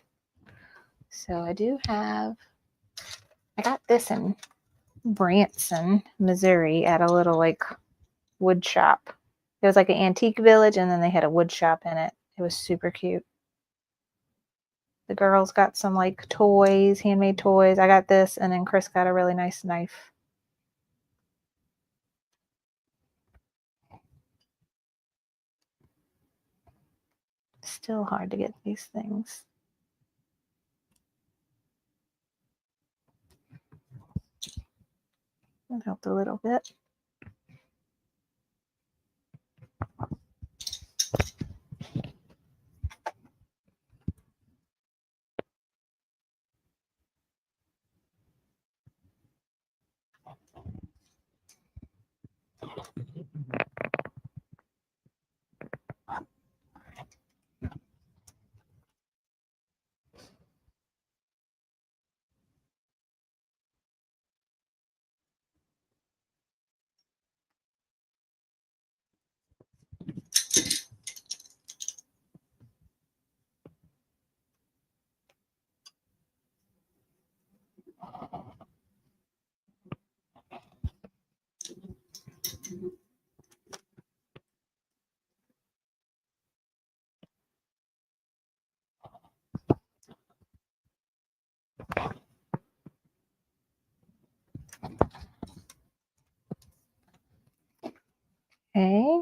So I got this in Branson, Missouri at a little like wood shop. It was like an antique village and then they had a wood shop in it. It was super cute. The girls got some like toys, handmade toys. I got this, and then Chris got a really nice knife. Still hard to get these things. That helped a little bit. Okay.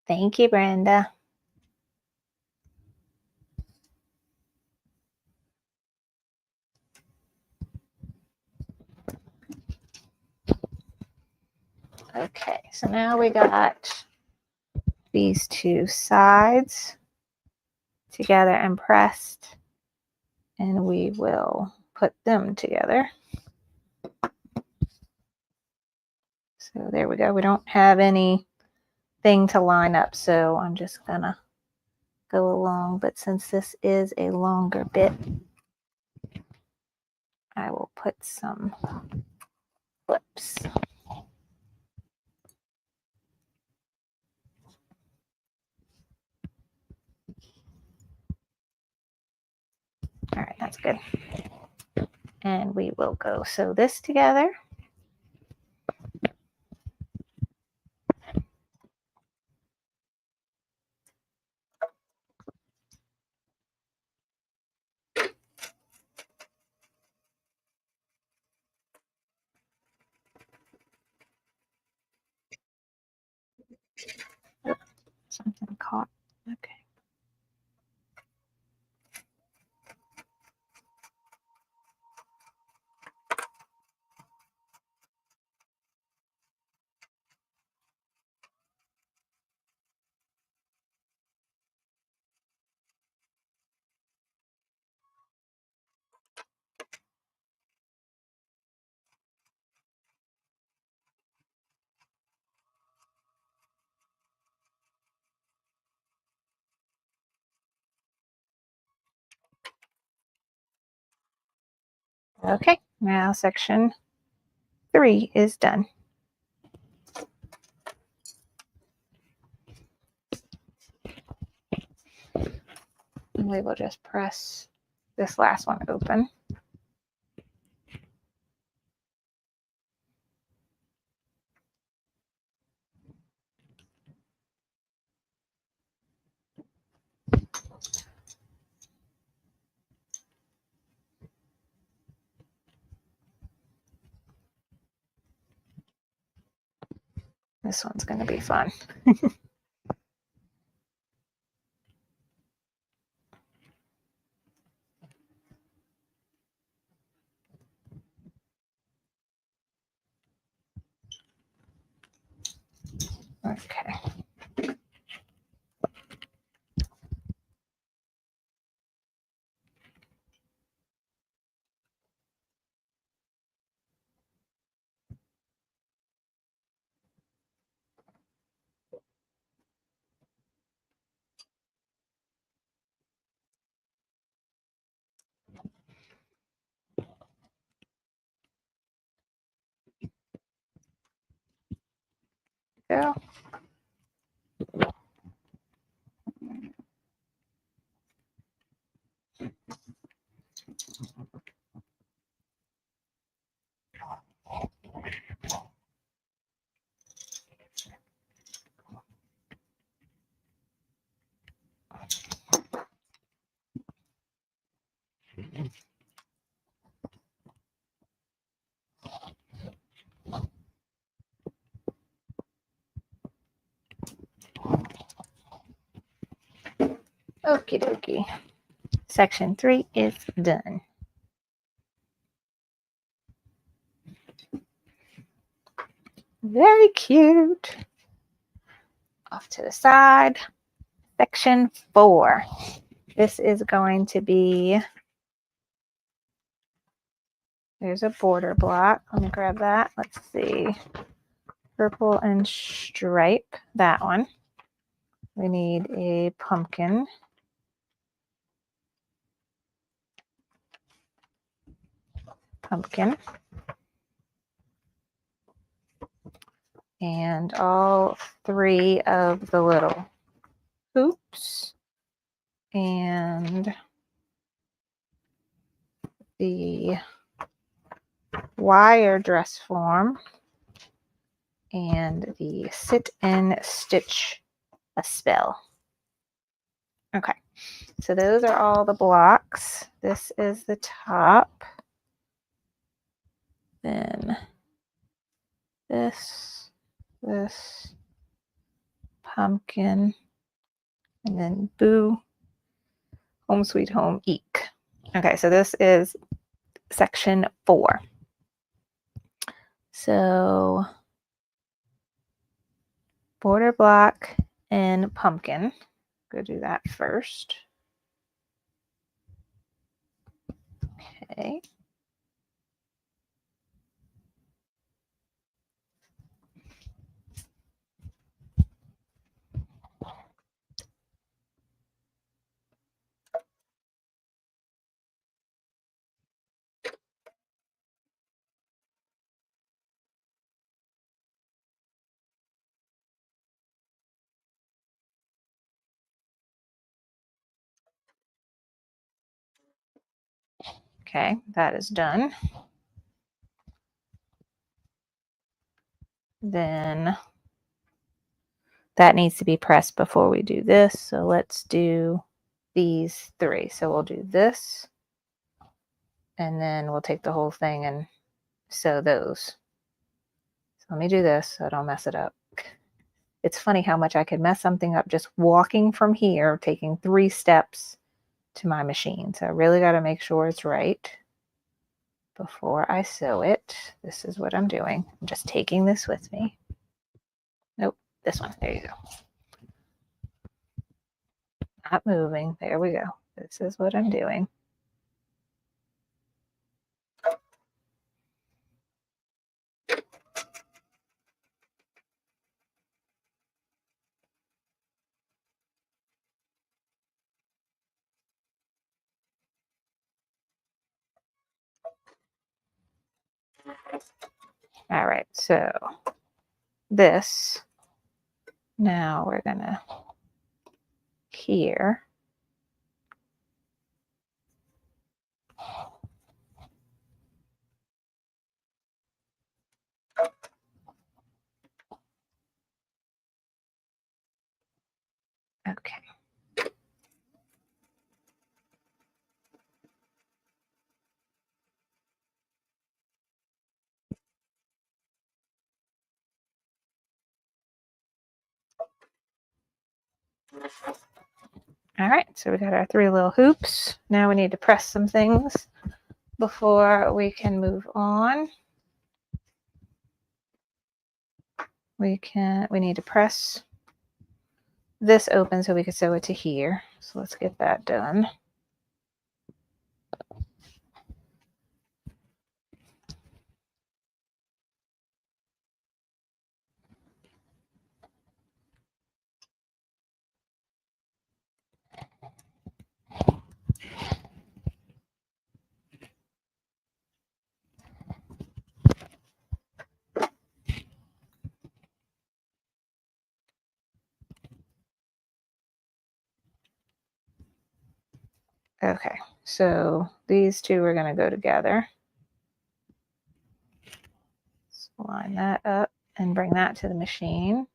Thank you, Brenda. Okay, so now we got these two sides together and pressed, and we will put them together. So there we go. We don't have anything to line up, so I'm just gonna go along, but since this is a longer bit, I will put some clips. All right, that's good. And we will go sew this together. caught. Okay. Okay, now section 3 is done. And we will just press this last one open. This one's going to be fun. Okay. Go. Okie dokie. Section 3 is done. Very cute. Off to the side. Section 4. This is going to be, there's a border block. Let me grab that. Let's see. Purple and stripe, that one. We need a pumpkin. Pumpkin. And all 3 of the little hoops. And the wire dress form. And the sit and stitch a spell. Okay, so those are all the blocks. This is the top. Then this, pumpkin, and then boo, home sweet home, eek. Okay, so this is section 4. So border block and pumpkin. Go do that first. Okay. Okay, that is done. Then that needs to be pressed before we do this. So let's do these 3. So we'll do this, and then we'll take the whole thing and sew those. So let me do this so I don't mess it up. it's funny how much I could mess something up just walking from here, taking 3 steps to my machine. So I really got to make sure it's right before I sew it. This is what I'm doing. I'm just taking this with me. Nope, this one. There you go. Not moving. There we go. This is what I'm doing. All right, so this, now we're gonna here. Okay. All right, so we got our 3 little hoops. Now we need to press some things before we can move on. We need to press this open so we can sew it to here. So let's get that done. Okay, so these 2 are going to go together. Let's line that up and bring that to the machine.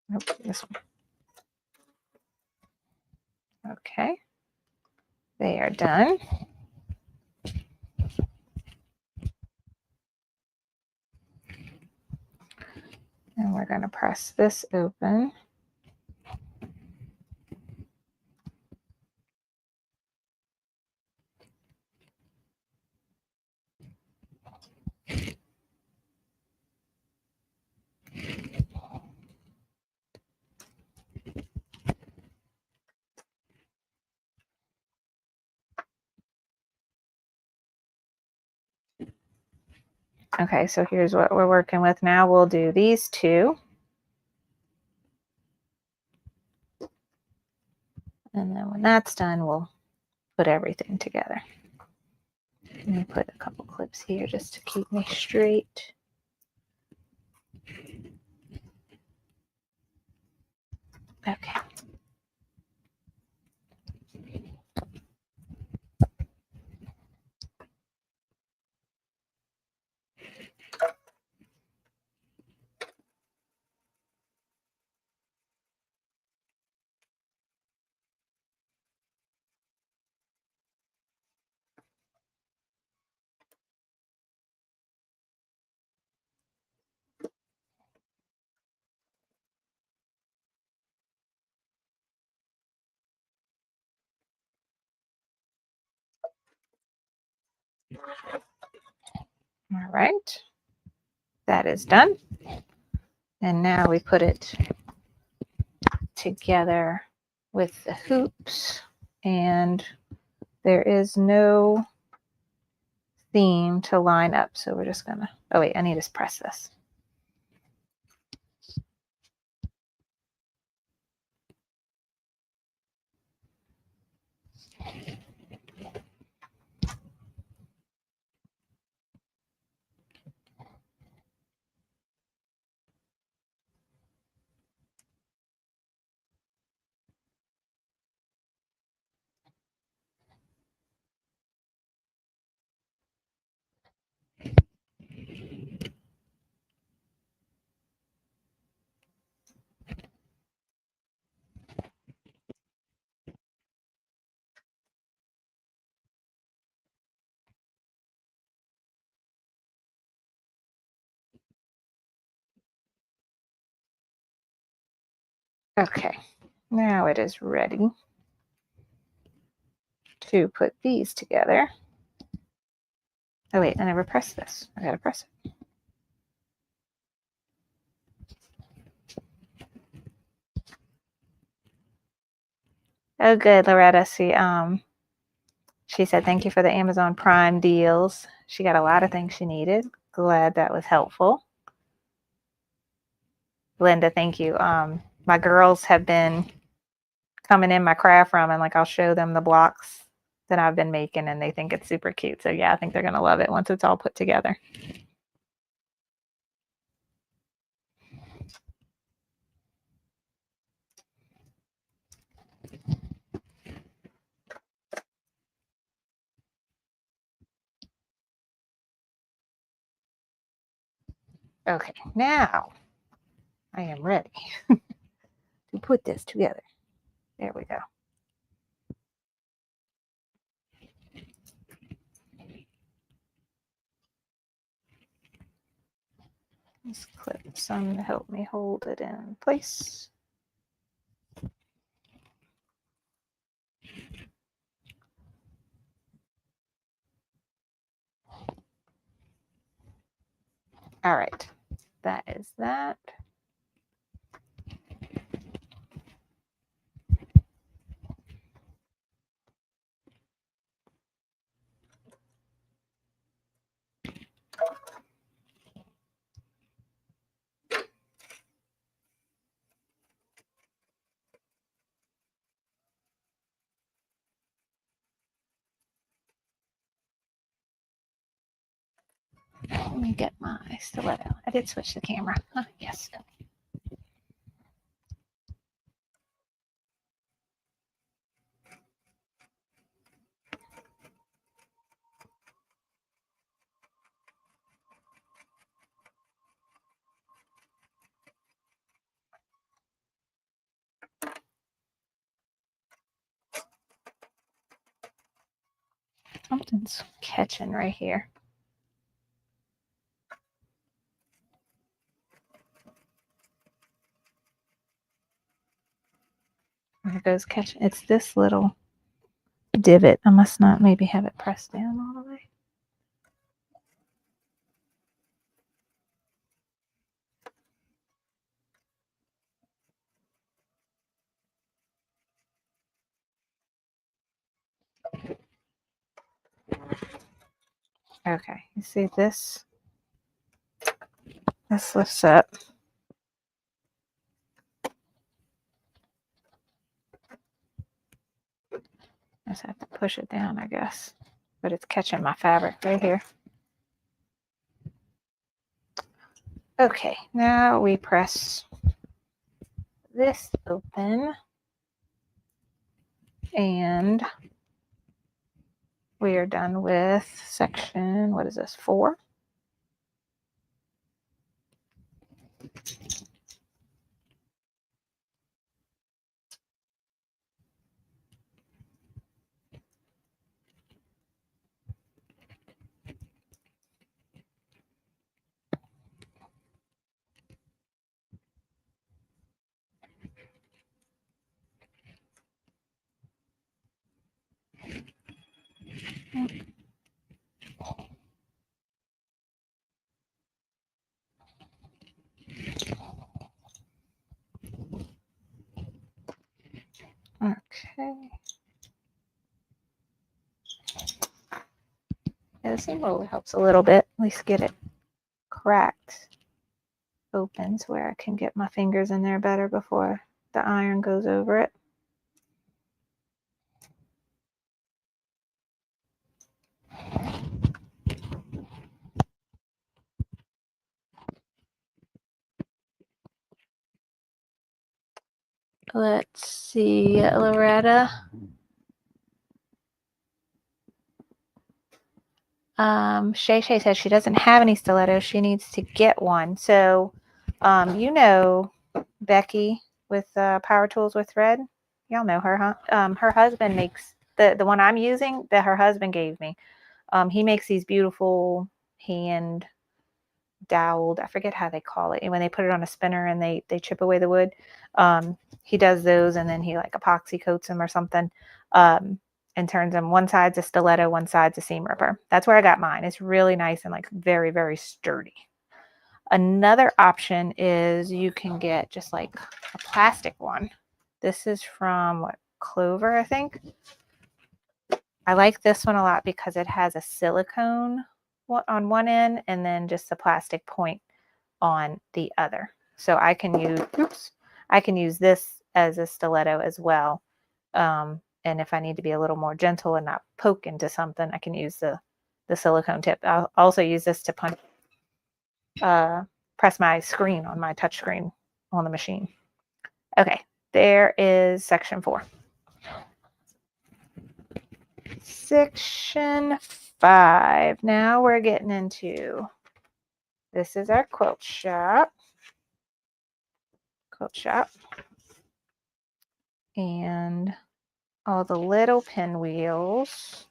Nope, this one. Okay, they are done. And we're going to press this open. Okay, so here's what we're working with now. We'll do these 2. And then when that's done, we'll put everything together. Let me put a couple clips here just to keep me straight. Okay. All right. That is done. And now we put it together with the hoops, and there is no theme to line up. So we're just gonna, oh wait, I need to press this. Okay, now it is ready to put these together. Oh wait, I never pressed this. I gotta press it. Oh good, Loretta. She said thank you for the Amazon Prime deals. She got a lot of things she needed. Glad that was helpful. Linda, thank you. My girls have been coming in my craft room, and like I'll show them the blocks that I've been making, and they think it's super cute. So yeah, I think they're gonna love it once it's all put together. Okay, now I am ready to put this together. There we go. Let's clip some to help me hold it in place. All right, that is that. Let me get my stiletto. I did switch the camera. Yes. Something's catching right here. There goes catching. It's this little divot. I must not maybe have it pressed down all the way. Okay, you see this? This lifts up. I just have to push it down, I guess. But it's catching my fabric right here. Okay, now we press this open. And we are done with section, what is this, 4? Okay. Yeah, this seam roller helps a little bit. At least get it cracked open to where I can get my fingers in there better before the iron goes over it. Let's see, Loretta. Shay says she doesn't have any stilettos. She needs to get one. So, you know, Becky with Power Tools with Thread. Y'all know her, huh? Her husband makes the one I'm using that her husband gave me. He makes these beautiful hand doweled, I forget how they call it, and when they put it on a spinner and they chip away the wood. He does those, and then he like epoxy coats them or something, and turns them, one side's a stiletto, one side's a seam ripper. That's where I got mine. It's really nice and like very, very sturdy. Another option is you can get just like a plastic one. This is from what, Clover, I think. I like this one a lot because it has a silicone on one end and then just a plastic point on the other. So I can use this as a stiletto as well. And if I need to be a little more gentle and not poke into something, I can use the silicone tip. I'll also use this to press my screen on my touch screen on the machine. Okay, there is section 4. Section 5. Now we're getting into, this is our quilt shop. And all the little pinwheels.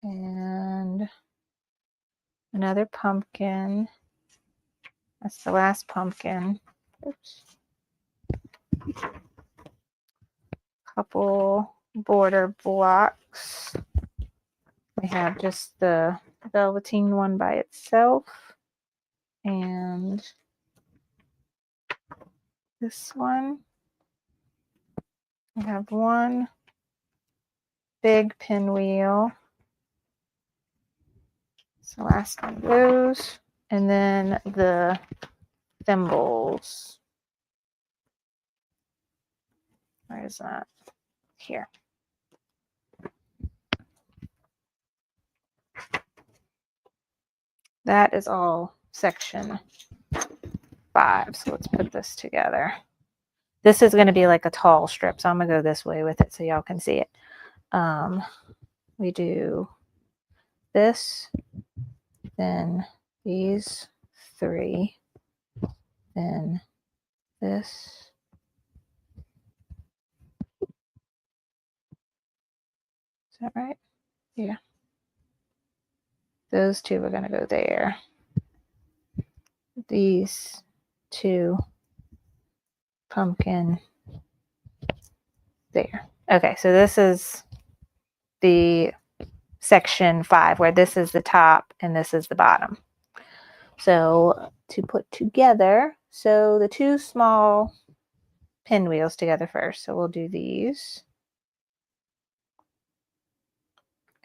And another pumpkin. That's the last pumpkin. Oops. Couple border blocks. We have just the velveteen one by itself. And this one. We have one big pinwheel. It's the last one of those. And then the thimbles. Where is that? Here. That is all section 5. So let's put this together. This is going to be like a tall strip, so I'm going to go this way with it so y'all can see it. We do this, then these 3, then this. Is that right? Yeah. Those 2 are going to go there. These 2 pumpkin there. Okay, so this is the section 5 where this is the top and this is the bottom. So to put together, so the 2 small pinwheels together first. So we'll do these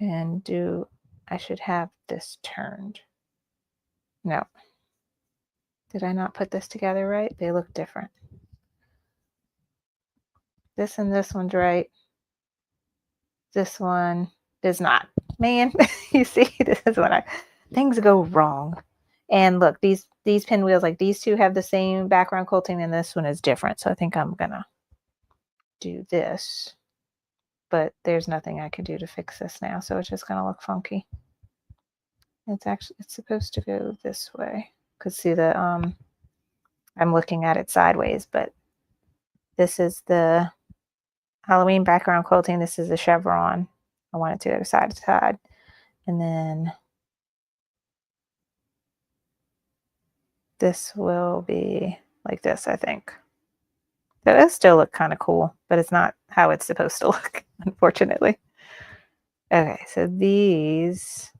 and I should have this turned. No. Did I not put this together right? They look different. This and this one's right. This one is not. Man, you see, this is when things go wrong. And look, these pinwheels, like these 2 have the same background quilting and this one is different. So I think I'm gonna do this, but there's nothing I can do to fix this now. So it's just gonna look funky. It's supposed to go this way. Cause see I'm looking at it sideways, but this is the Halloween background quilting. This is the chevron. I want it to go side to side. And then this will be like this, I think. That does still look kind of cool, but it's not how it's supposed to look, unfortunately. Okay, so these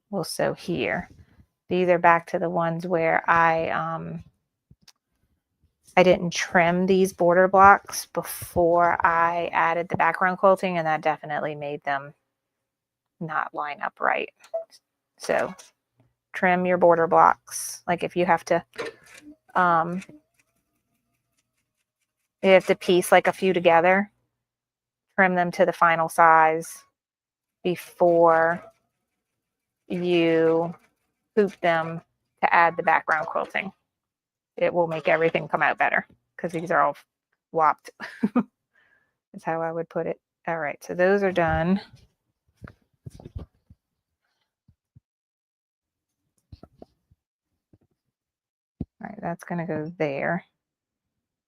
will sew here. These are back to the ones where I didn't trim these border blocks before I added the background quilting, and that definitely made them not line up right. So trim your border blocks. Like if you have to piece like a few together, trim them to the final size before you hoop them to add the background quilting. It will make everything come out better because these are all whopped. That's how I would put it. All right, so those are done. All right, that's going to go there.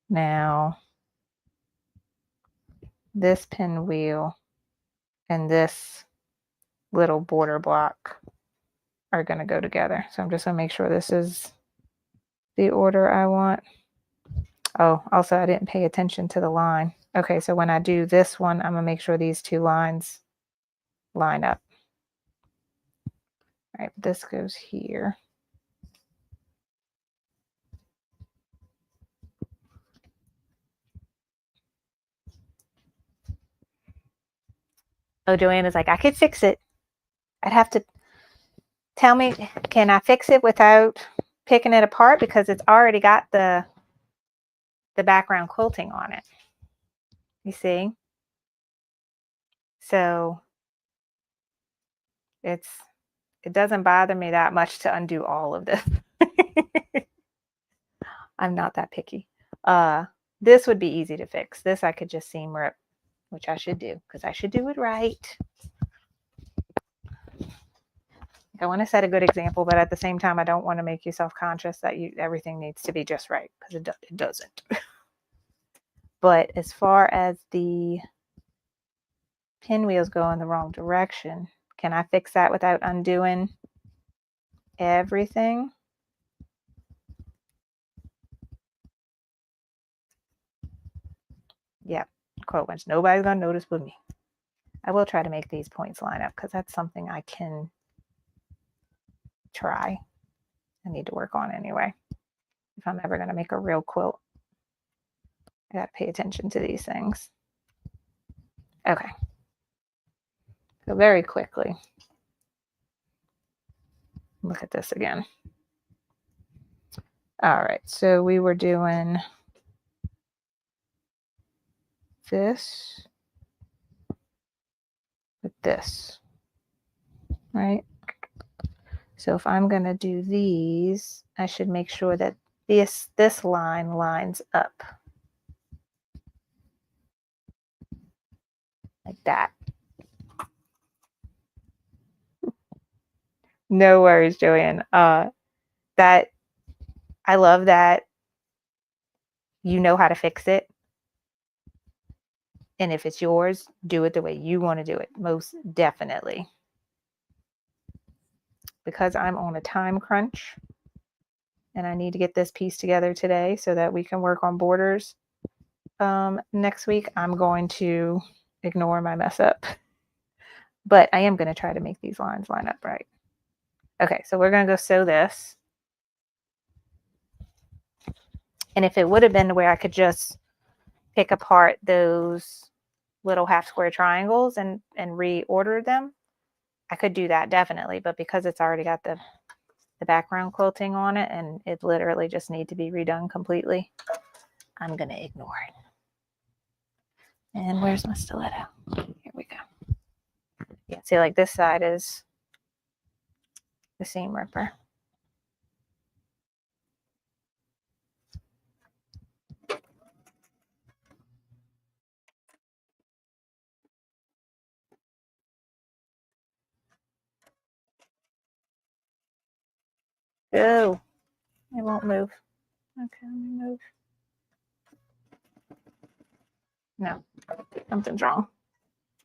Now, this pinwheel and this little border block are going to go together. So I'm just going to make sure this is the order I want. Oh, also I didn't pay attention to the line. Okay, so when I do this one, I'm going to make sure these two lines line up. All right, this goes here. Oh, Joanna's like, I could fix it. I'd have to tell me, can I fix it without picking it apart? Because it's already got the background quilting on it. You see? So it doesn't bother me that much to undo all of this. I'm not that picky. This would be easy to fix. This I could just seam rip, which I should do because I should do it right. I want to set a good example, but at the same time, I don't want to make you self-conscious that everything needs to be just right, because it doesn't. But as far as the pinwheels go in the wrong direction, can I fix that without undoing everything? Yep, quote once, nobody's gonna notice but me. I will try to make these points line up because that's something I can try. I need to work on anyway. If I'm ever going to make a real quilt, I got to pay attention to these things. Okay. So very quickly, look at this again. All right. So we were doing this with this, right? So if I'm going to do these, I should make sure that this line lines up like that. No worries, Joanne. That I love that you know how to fix it. And if it's yours, do it the way you want to do it, most definitely. Because I'm on a time crunch and I need to get this piece together today so that we can work on borders next week, I'm going to ignore my mess up. But I am going to try to make these lines line up right. Okay, so we're going to go sew this. And if it would have been where I could just pick apart those little half square triangles and reorder them, I could do that definitely. But because it's already got the background quilting on it and it literally just need to be redone completely, I'm going to ignore it. And where's my stiletto? Here we go. Yeah, see, like this side is the seam ripper. Oh, it won't move. Okay, let me move. No, something's wrong.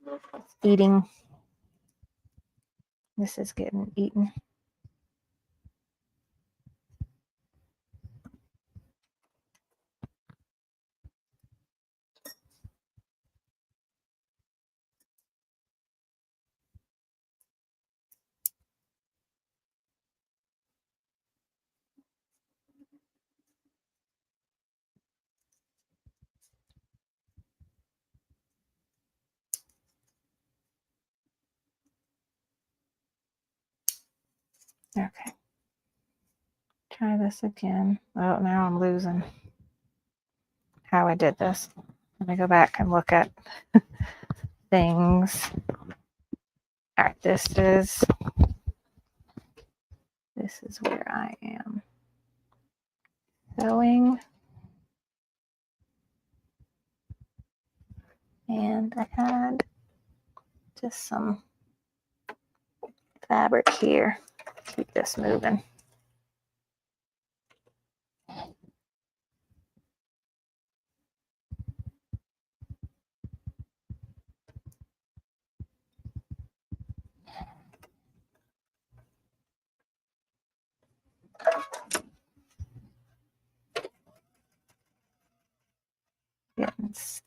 It's eating. This is getting eaten. Okay. Try this again. Oh, now I'm losing how I did this. Let me go back and look at things. All right, this is where I am sewing. And I had just some fabric here. Keep this moving.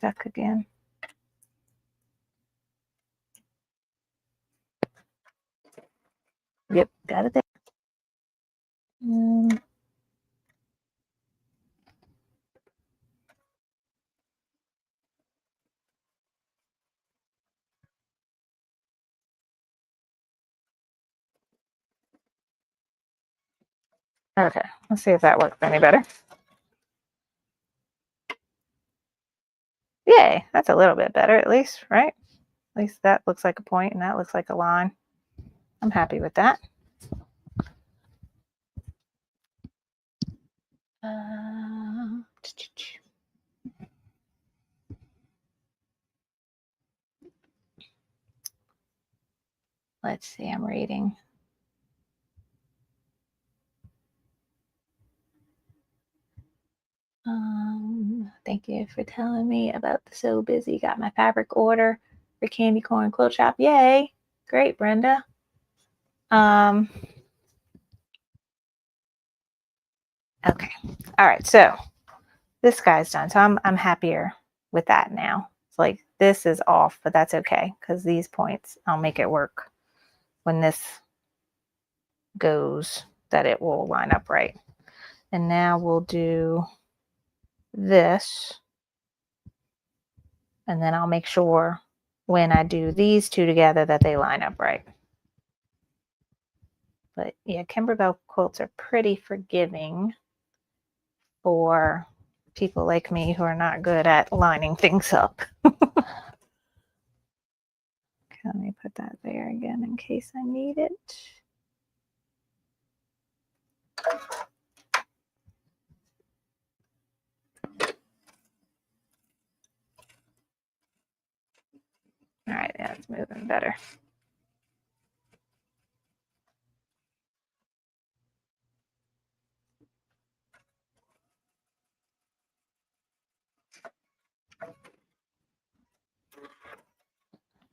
stuck again. Yep, got it there. Okay, let's see if that works any better. Yay, that's a little bit better at least, right? At least that looks like a point and that looks like a line. I'm happy with that. Let's see, I'm reading. Thank you for telling me about the So Busy. Got my fabric order for Candy Corn Quilt Shoppe. Yay! Great, Brenda. Okay. All right. So this guy's done. So I'm happier with that now. It's like this is off, but that's okay because these points, I'll make it work when this goes, that it will line up right. And now we'll do this. And then I'll make sure when I do these two together that they line up right. But yeah, Kimberbell quilts are pretty forgiving for people like me who are not good at lining things up. Let me put that there again in case I need it. All right, yeah, it's moving better.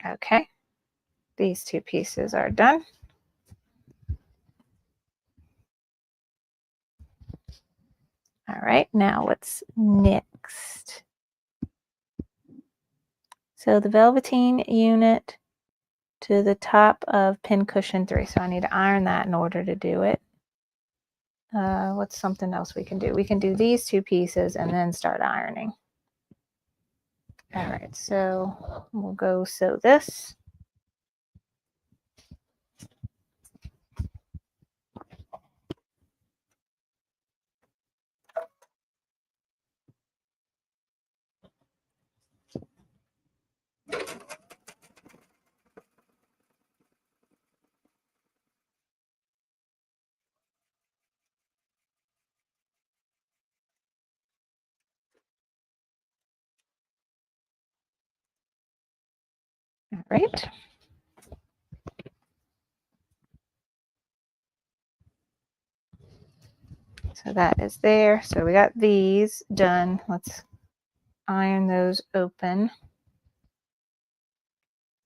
Okay, these two pieces are done. All right, now what's next? So the velveteen unit to the top of pincushion 3. So I need to iron that in order to do it. What's something else we can do? We can do these two pieces and then start ironing. All right, so we'll go sew this. All right. So that is there. So we got these done. Let's iron those open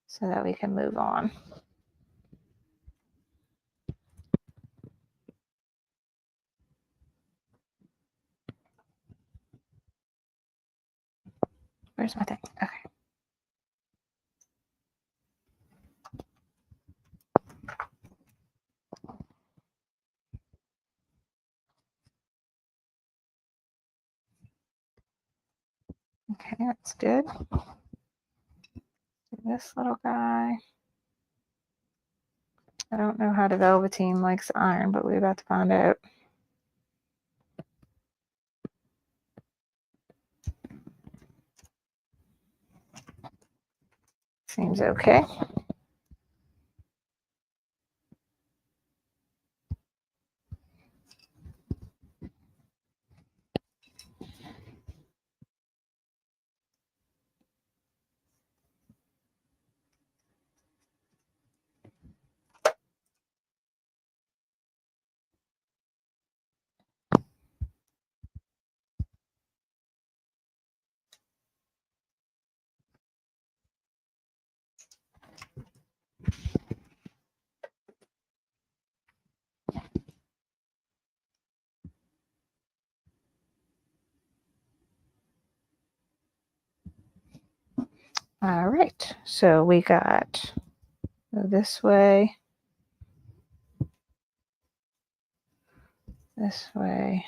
so that we can move on. Where's my thing? Okay. Okay, that's good. This little guy. I don't know how the velveteen likes iron, but we're about to find out. Seems okay. All right, so we got this way, this way.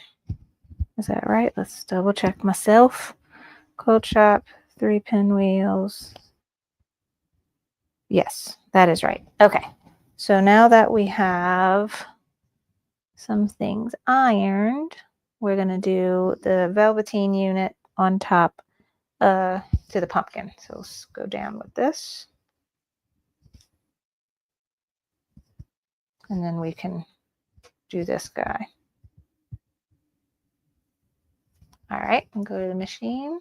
Is that right? Let's double check myself. Quilt Shoppe, 3 pinwheels. Yes, that is right. Okay, so now that we have some things ironed, we're going to do the velveteen unit on top to the pumpkin. So let's go down with this. And then we can do this guy. All right, and go to the machine.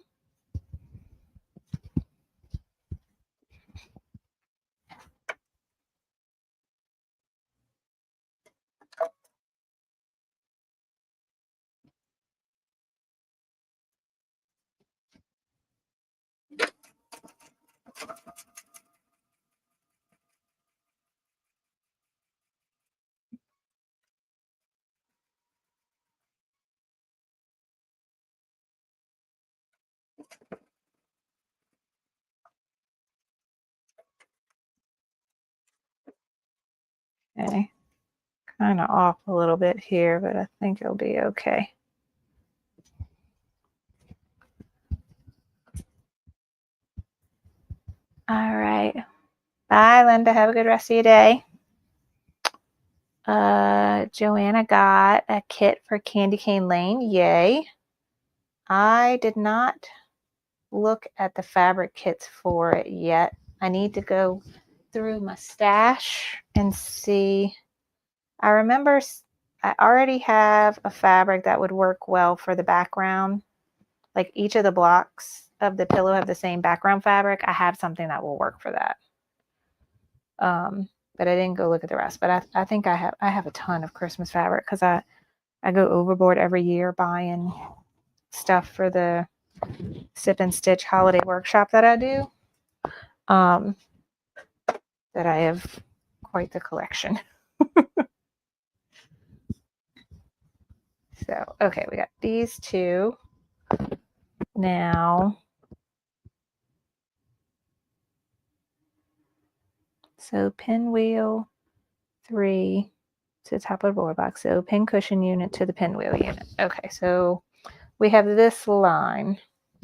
Okay, kind of off a little bit here, but I think it'll be okay. All right. Bye, Linda. Have a good rest of your day. Joanna got a kit for Candy Cane Lane. Yay. I did not look at the fabric kits for it yet. I need to go through my stash and see. I remember I already have a fabric that would work well for the background. Like each of the blocks of the pillow have the same background fabric. I have something that will work for that. But I didn't go look at the rest. But I think I have a ton of Christmas fabric because I go overboard every year buying stuff for the Sip and Stitch holiday workshop that I do. That I have quite the collection. So, okay, we got these two. Now, so pinwheel 3 to the top of the board box. So pin cushion unit to the pinwheel unit. Okay, so we have this line.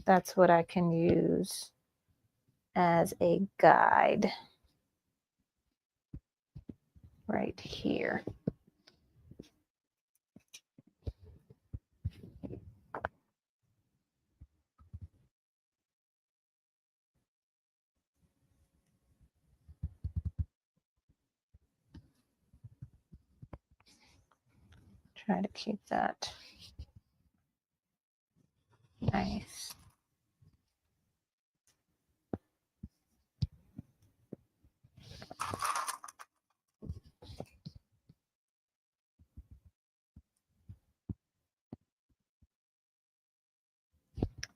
That's what I can use as a guide right here. Try to keep that nice.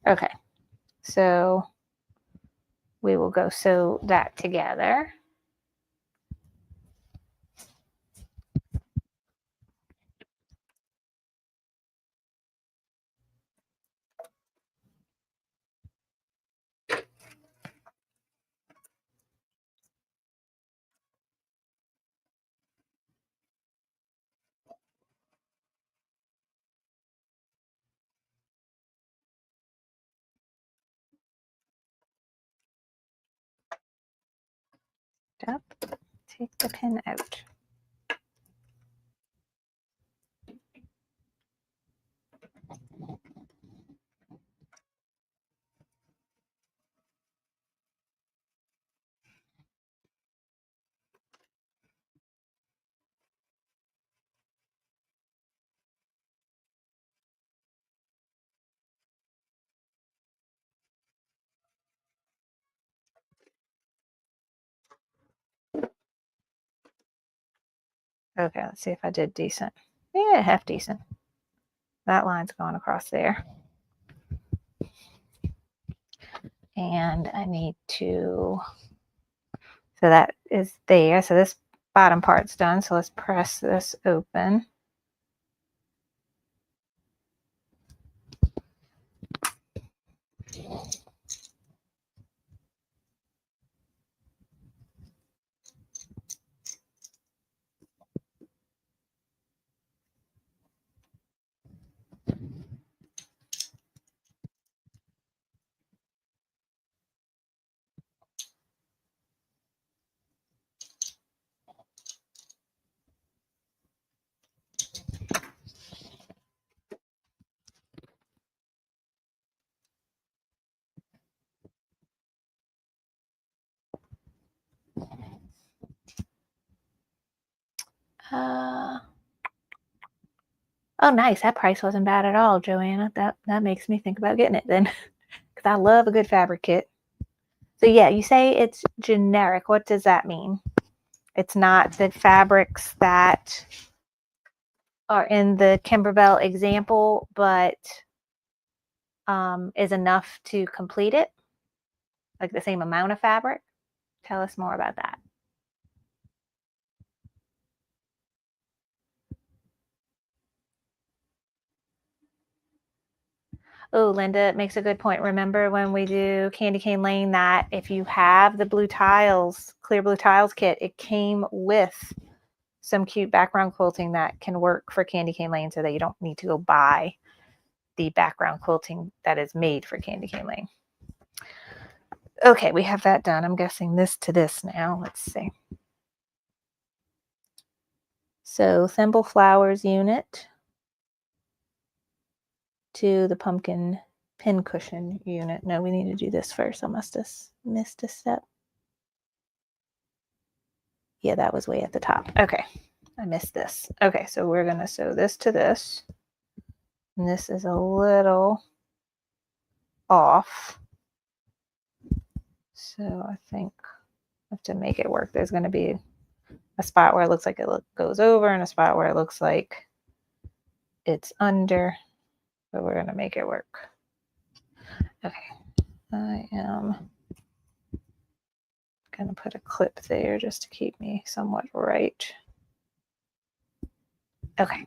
Okay, so we will go sew that together. Up, take the pin out. Okay, let's see if I did decent. Yeah, half decent. That line's going across there. And I need to, so that is there. So this bottom part's done. So let's press this open. Oh, nice. That price wasn't bad at all, Joanna. That makes me think about getting it then, because I love a good fabric kit. So yeah, you say it's generic. What does that mean? It's not the fabrics that are in the Kimberbell example, but is enough to complete it, like the same amount of fabric. Tell us more about that. Oh, Linda makes a good point. Remember when we do Candy Cane Lane that if you have the blue tiles, clear blue tiles kit, it came with some cute background quilting that can work for Candy Cane Lane so that you don't need to go buy the background quilting that is made for Candy Cane Lane. Okay, we have that done. I'm guessing this to this now. Let's see. So thimble flowers unit to the pumpkin pin cushion unit. No, we need to do this first. I must have missed a step. Yeah, that was way at the top. Okay, I missed this. Okay, so we're going to sew this to this. And this is a little off. So I think I have to make it work. There's going to be a spot where it looks like it goes over and a spot where it looks like it's under. But we're going to make it work. Okay, I am going to put a clip there just to keep me somewhat right. Okay.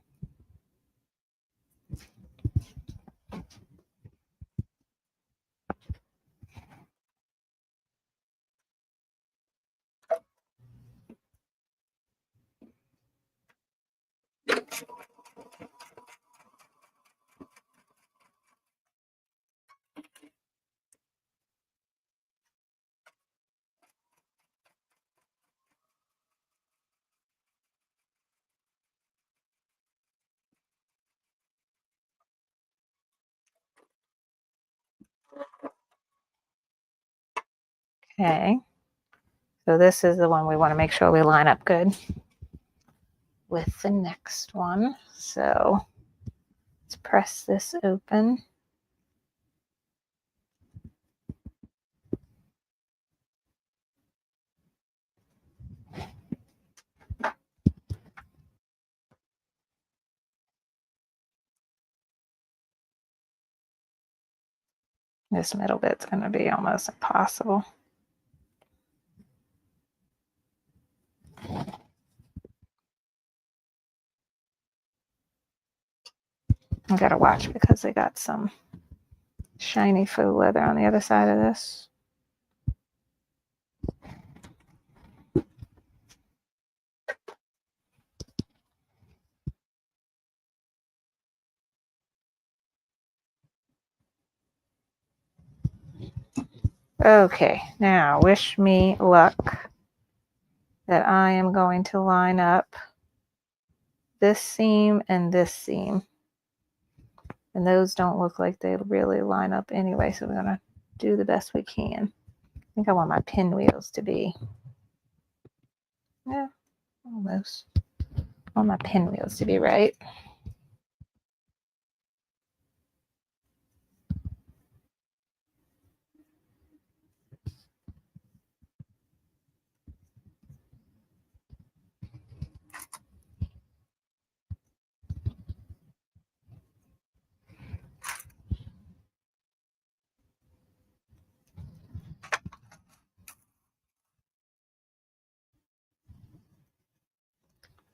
Okay. So this is the one we want to make sure we line up good with the next one. So let's press this open. This middle bit's going to be almost impossible. I gotta watch because they got some shiny faux leather on the other side of this. Okay, now wish me luck that I am going to line up this seam and this seam. And those don't look like they really line up anyway, so we're going to do the best we can. I think I want my pinwheels to be, yeah, almost. I want my pinwheels to be right.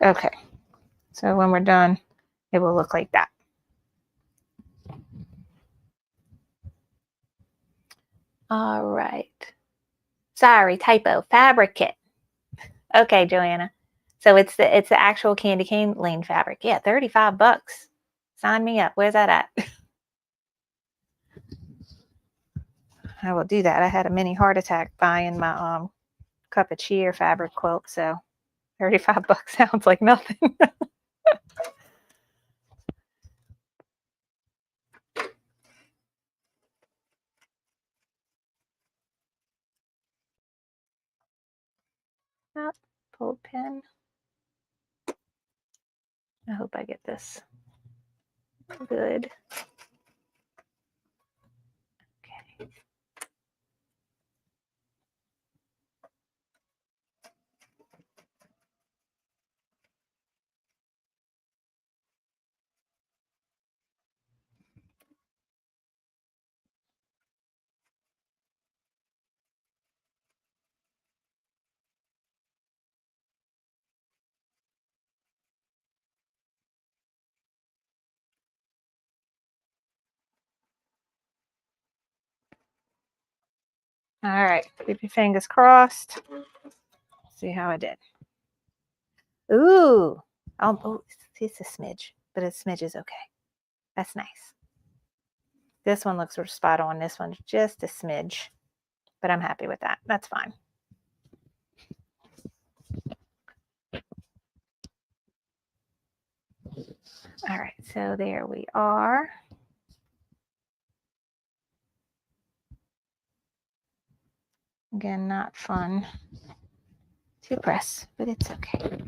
Okay, so when we're done, it will look like that. All right. Sorry, typo. Fabric kit. Okay, Joanna. So it's the actual Candy Cane Lane fabric. Yeah, $35. Sign me up. Where's that at? I will do that. I had a mini heart attack buying my cup of cheer fabric quilt, so $35 sounds like nothing. Oh, pull pin. I hope I get this good. Okay. All right, keep your fingers crossed. See how I did. Ooh, oh, it's a smidge, but a smidge is okay. That's nice. This one looks sort of spot on. This one's just a smidge, but I'm happy with that. That's fine. All right, so there we are. Again, not fun to press, but it's okay.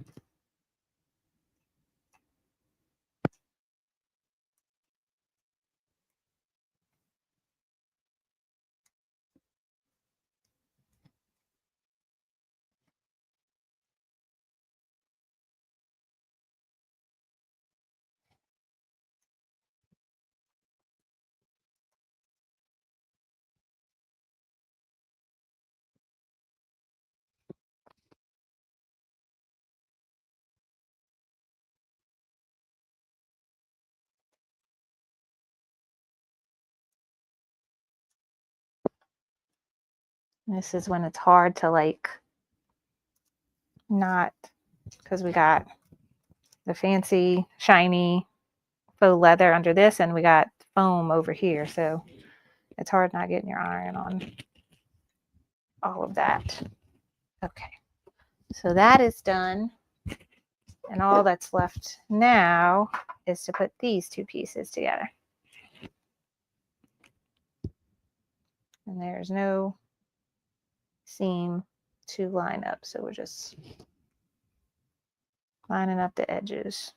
This is when it's hard to like not, because we got the fancy shiny faux leather under this and we got foam over here, so it's hard not getting your iron on all of that. Okay, so that is done, and all that's left now is to put these two pieces together. And there's no seam to line up, so we're just lining up the edges.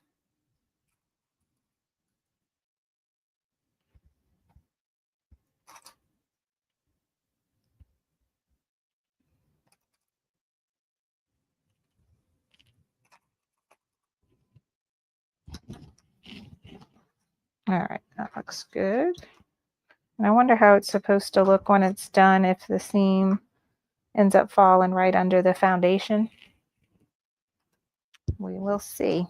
All right, that looks good. And I wonder how it's supposed to look when it's done, if the seam ends up falling right under the foundation. We will see.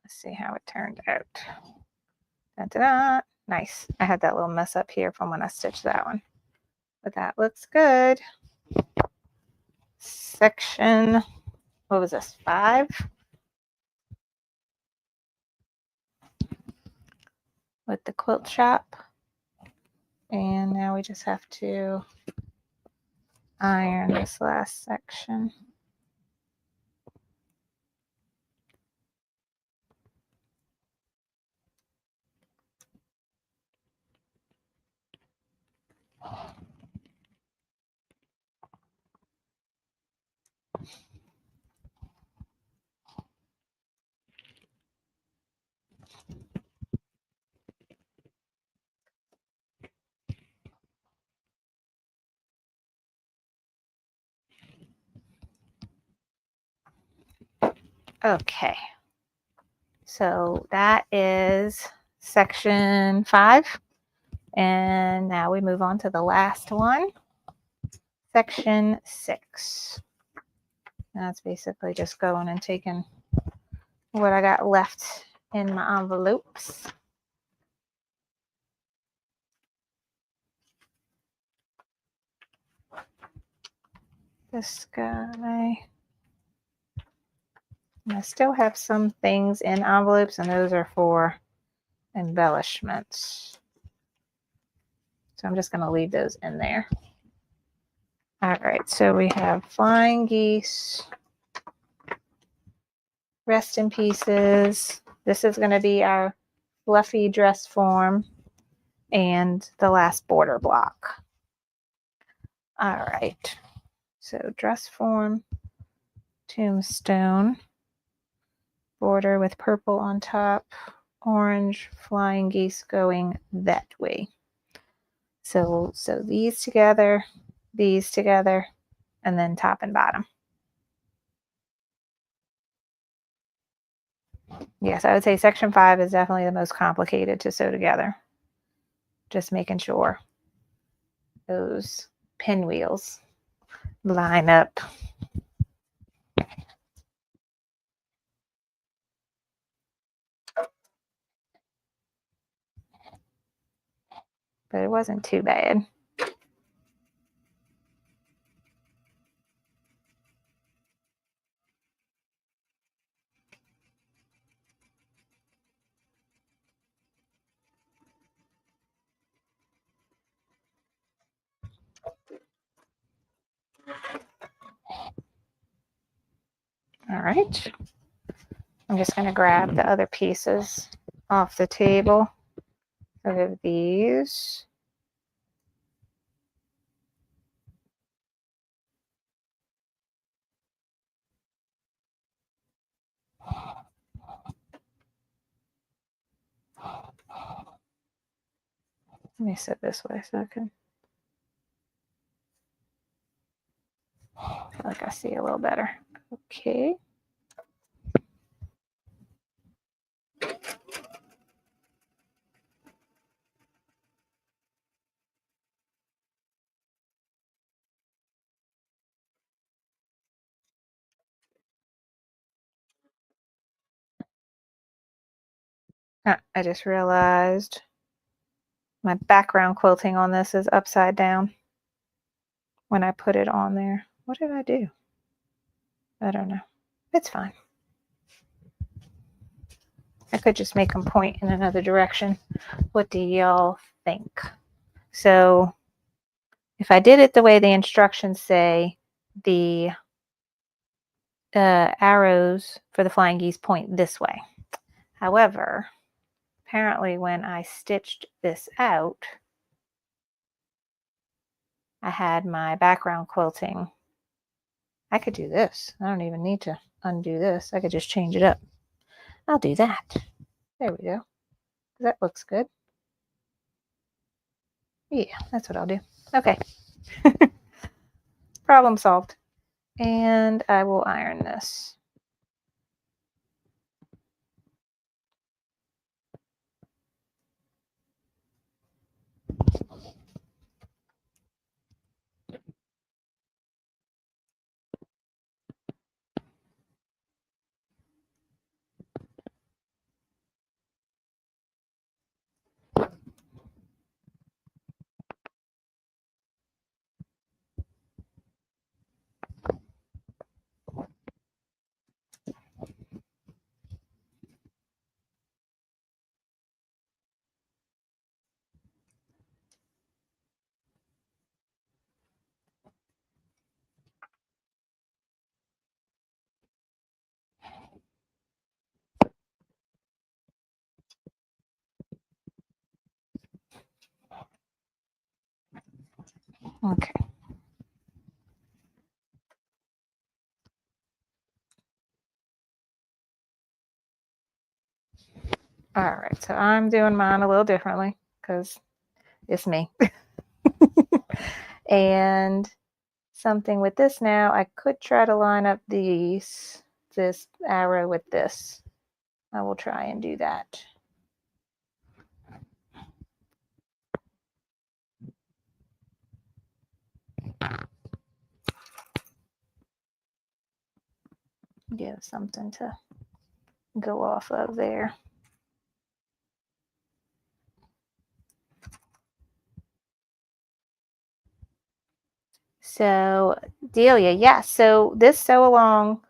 Let's see how it turned out. Da-da-da. Nice. I had that little mess up here from when I stitched that one, but that looks good. Section, what was this, 5? With the quilt shop. And now we just have to iron this last section. Okay, so that is section 5. And now we move on to the last one, section 6. That's basically just going and taking what I got left in my envelopes. This guy. And I still have some things in envelopes, and those are for embellishments. So I'm just going to leave those in there. All right, so we have flying geese, rest in pieces. This is going to be our fluffy dress form and the last border block. All right, so dress form, tombstone, border with purple on top, orange, flying geese going that way. So these together, and then top and bottom. Yes, I would say section 5 is definitely the most complicated to sew together. Just making sure those pinwheels line up. But it wasn't too bad. All right. I'm just going to grab the other pieces off the table. So we have these. Let me sit this way so I can feel like I see a little better. Okay. I just realized my background quilting on this is upside down when I put it on there. What did I do? I don't know. It's fine. I could just make them point in another direction. What do y'all think? So if I did it the way the instructions say, the arrows for the flying geese point this way. However, apparently when I stitched this out, I had my background quilting. I could do this. I don't even need to undo this. I could just change it up. I'll do that. There we go. That looks good. Yeah, that's what I'll do. Okay. Problem solved. And I will iron this. Okay. All right, so I'm doing mine a little differently because it's me. And something with this now, I could try to line up these this arrow with this. I will try and do that. Give something to go off of there. So Delia, yes. So this sew along,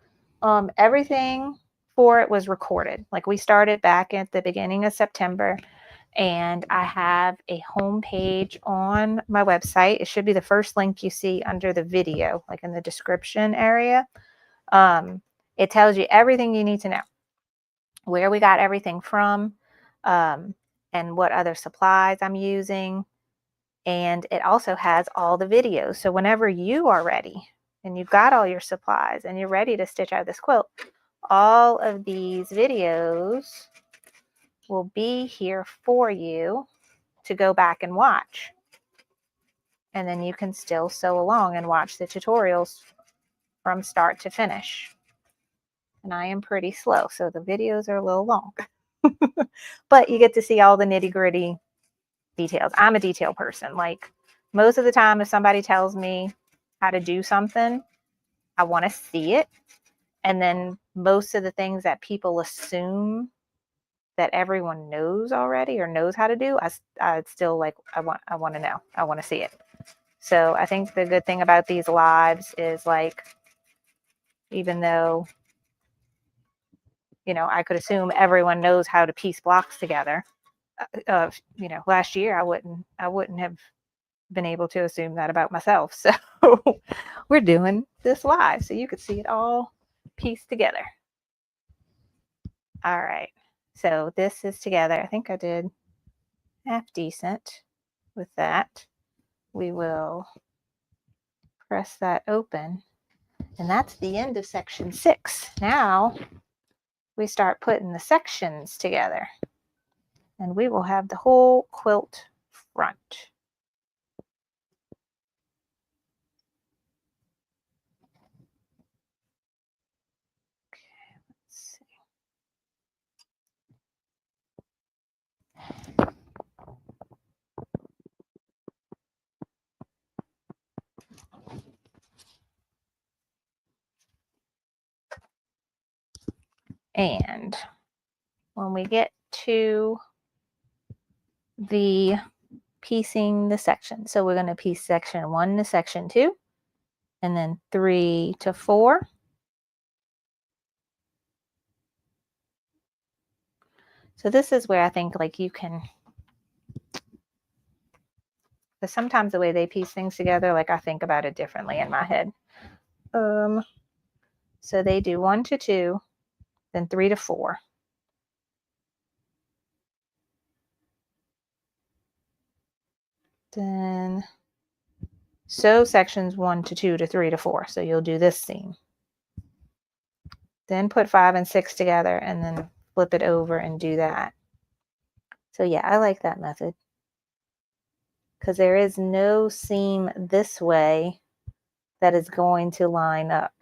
everything for it was recorded. Like we started back at the beginning of September, and I have a home page on my website. It should be the first link you see under the video, like in the description area. It tells you everything you need to know, where we got everything from, and what other supplies I'm using. And it also has all the videos. So whenever you are ready and you've got all your supplies and you're ready to stitch out this quilt, all of these videos will be here for you to go back and watch. And then you can still sew along and watch the tutorials from start to finish. And I am pretty slow, so the videos are a little long. But you get to see all the nitty-gritty details. I'm a detail person. Like most of the time, if somebody tells me how to do something, I want to see it. And then most of the things that people assume that everyone knows already or knows how to do, I still like, I want to know. I want to see it. So I think the good thing about these lives is, like, even though, you know, I could assume everyone knows how to piece blocks together. You know, last year I wouldn't have been able to assume that about myself. So we're doing this live so you could see it all pieced together. All right. So this is together. I think I did half decent with that. We will press that open. And that's the end of section 6. Now we start putting the sections together. And we will have the whole quilt front. Okay, let's see. And when we get to the piecing the section, so we're going to piece section 1 to section 2, and then 3 to 4. So this is where I think, like, you can, because sometimes the way they piece things together, like, I think about it differently in my head. So they do 1 to 2, then 3 to 4. Then sew sections 1 to 2 to 3 to 4. So you'll do this seam. Then put 5 and 6 together and then flip it over and do that. So yeah, I like that method, because there is no seam this way that is going to line up.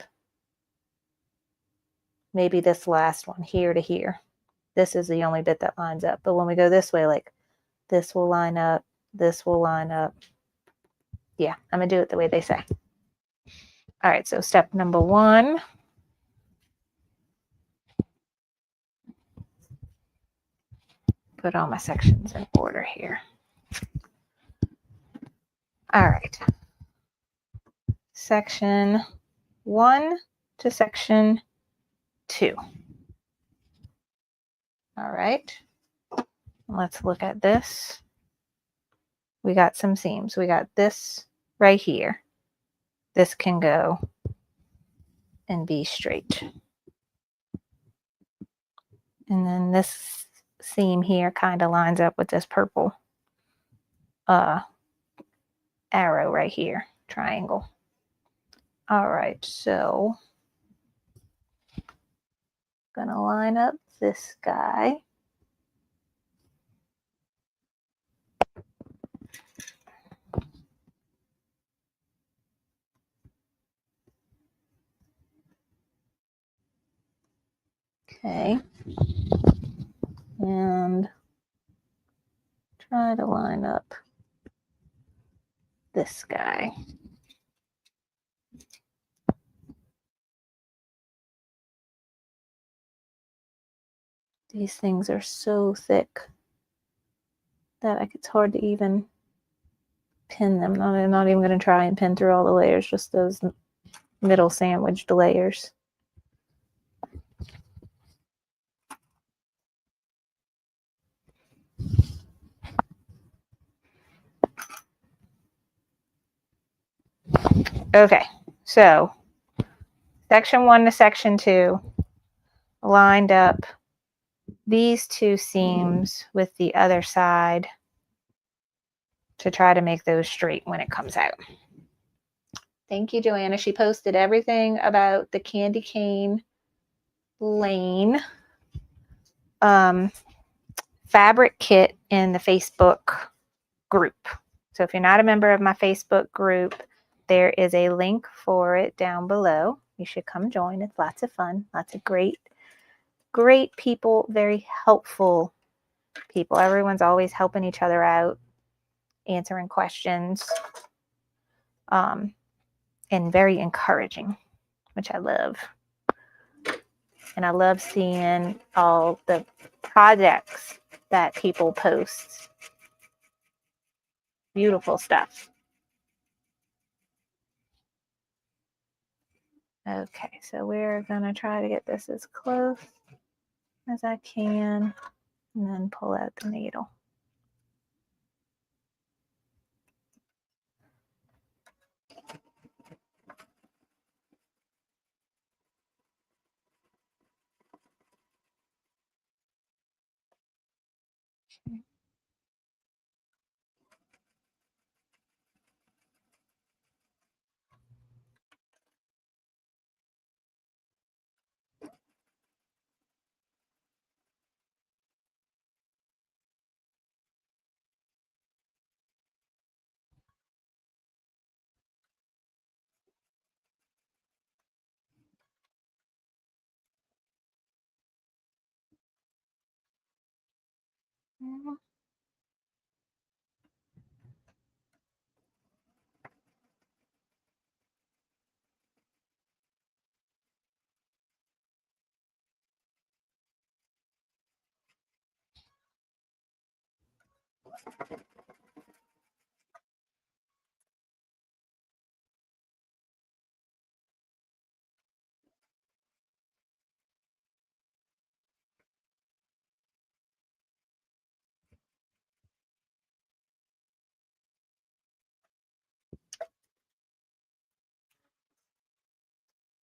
Maybe this last one, here to here. This is the only bit that lines up. But when we go this way, like, this will line up, this will line up. Yeah, I'm going to do it the way they say. All right, so step number 1. Put all my sections in order here. All right. Section 1 to section 2. All right. Let's look at this. We got some seams. We got this right here. This can go and be straight. And then this seam here kind of lines up with this purple arrow right here, triangle. All right, so gonna line up this guy. Okay. And try to line up this guy. These things are so thick that it's hard to even pin them. I'm not even going to try and pin through all the layers, just those middle sandwiched layers. Okay, so section 1 to section 2 lined up these two seams with the other side to try to make those straight when it comes out. Thank you, Joanna. She posted everything about the candy cane lane fabric kit in the Facebook group. So if you're not a member of my Facebook group, there is a link for it down below. You should come join. It's lots of fun, lots of great people, very helpful people. Everyone's always helping each other out, answering questions, and very encouraging, which I love. And I love seeing all the projects that people post. Beautiful stuff. Okay, so we're going to try to get this as close as I can and then pull out the needle.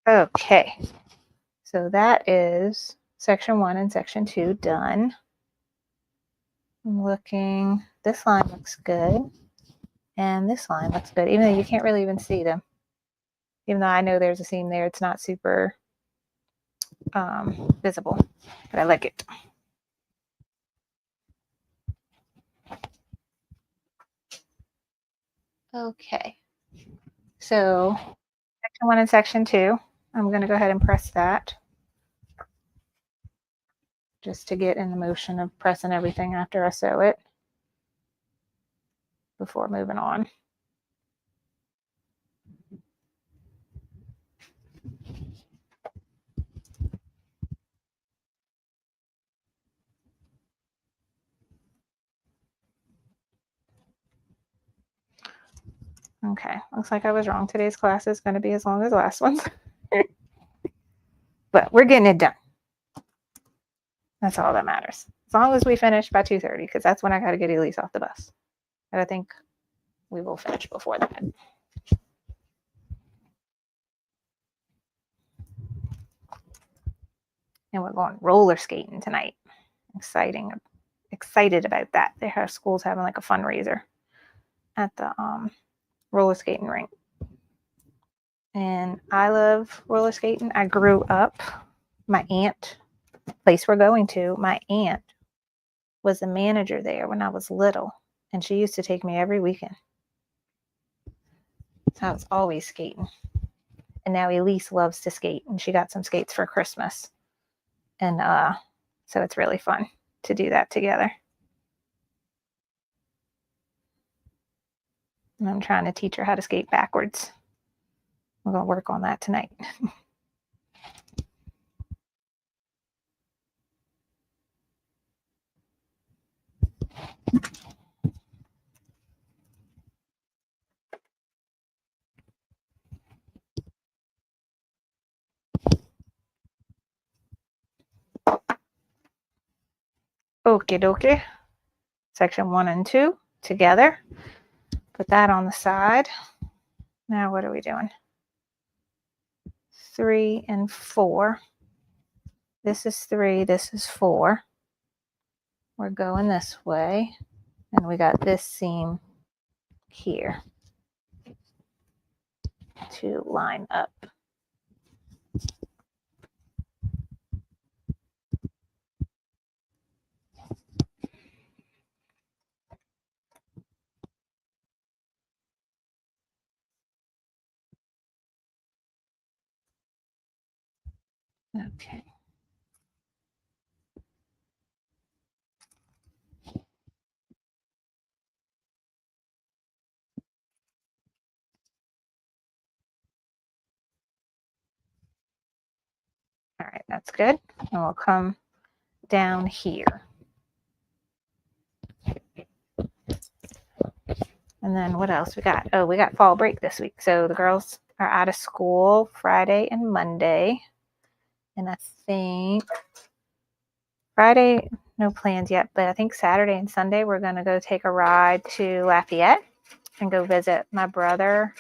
Okay, so that is section 1 and section 2 done. I'm looking, this line looks good, and this line looks good, even though you can't really even see them. Even though I know there's a seam there, it's not super visible, but I like it. Okay, so section 1 and section 2, I'm going to go ahead and press that just to get in the motion of pressing everything after I sew it before moving on. Okay, looks like I was wrong. Today's class is going to be as long as last one's. But we're getting it done. That's all that matters. As long as we finish by 2:30, because that's when I got to get Elise off the bus. And I think we will finish before that. And we're going roller skating tonight. Excited about that. Our school's having like a fundraiser at the roller skating rink. And I love roller skating. I grew up, my aunt, place we're going to, my aunt was the manager there when I was little. And she used to take me every weekend. So I was always skating. And now Elise loves to skate. And she got some skates for Christmas. And so it's really fun to do that together. And I'm trying to teach her how to skate backwards. We're going to work on that tonight. Okie dokie. Section 1 and 2 together. Put that on the side. Now what are we doing? 3 and 4. This is 3, this is 4. We're going this way. And we got this seam here to line up. Okay. All right, that's good. And we'll come down here. And then what else we got? Oh, we got fall break this week. So the girls are out of school Friday and Monday. And I think Friday, no plans yet, but I think Saturday and Sunday we're going to go take a ride to Lafayette and go visit my brother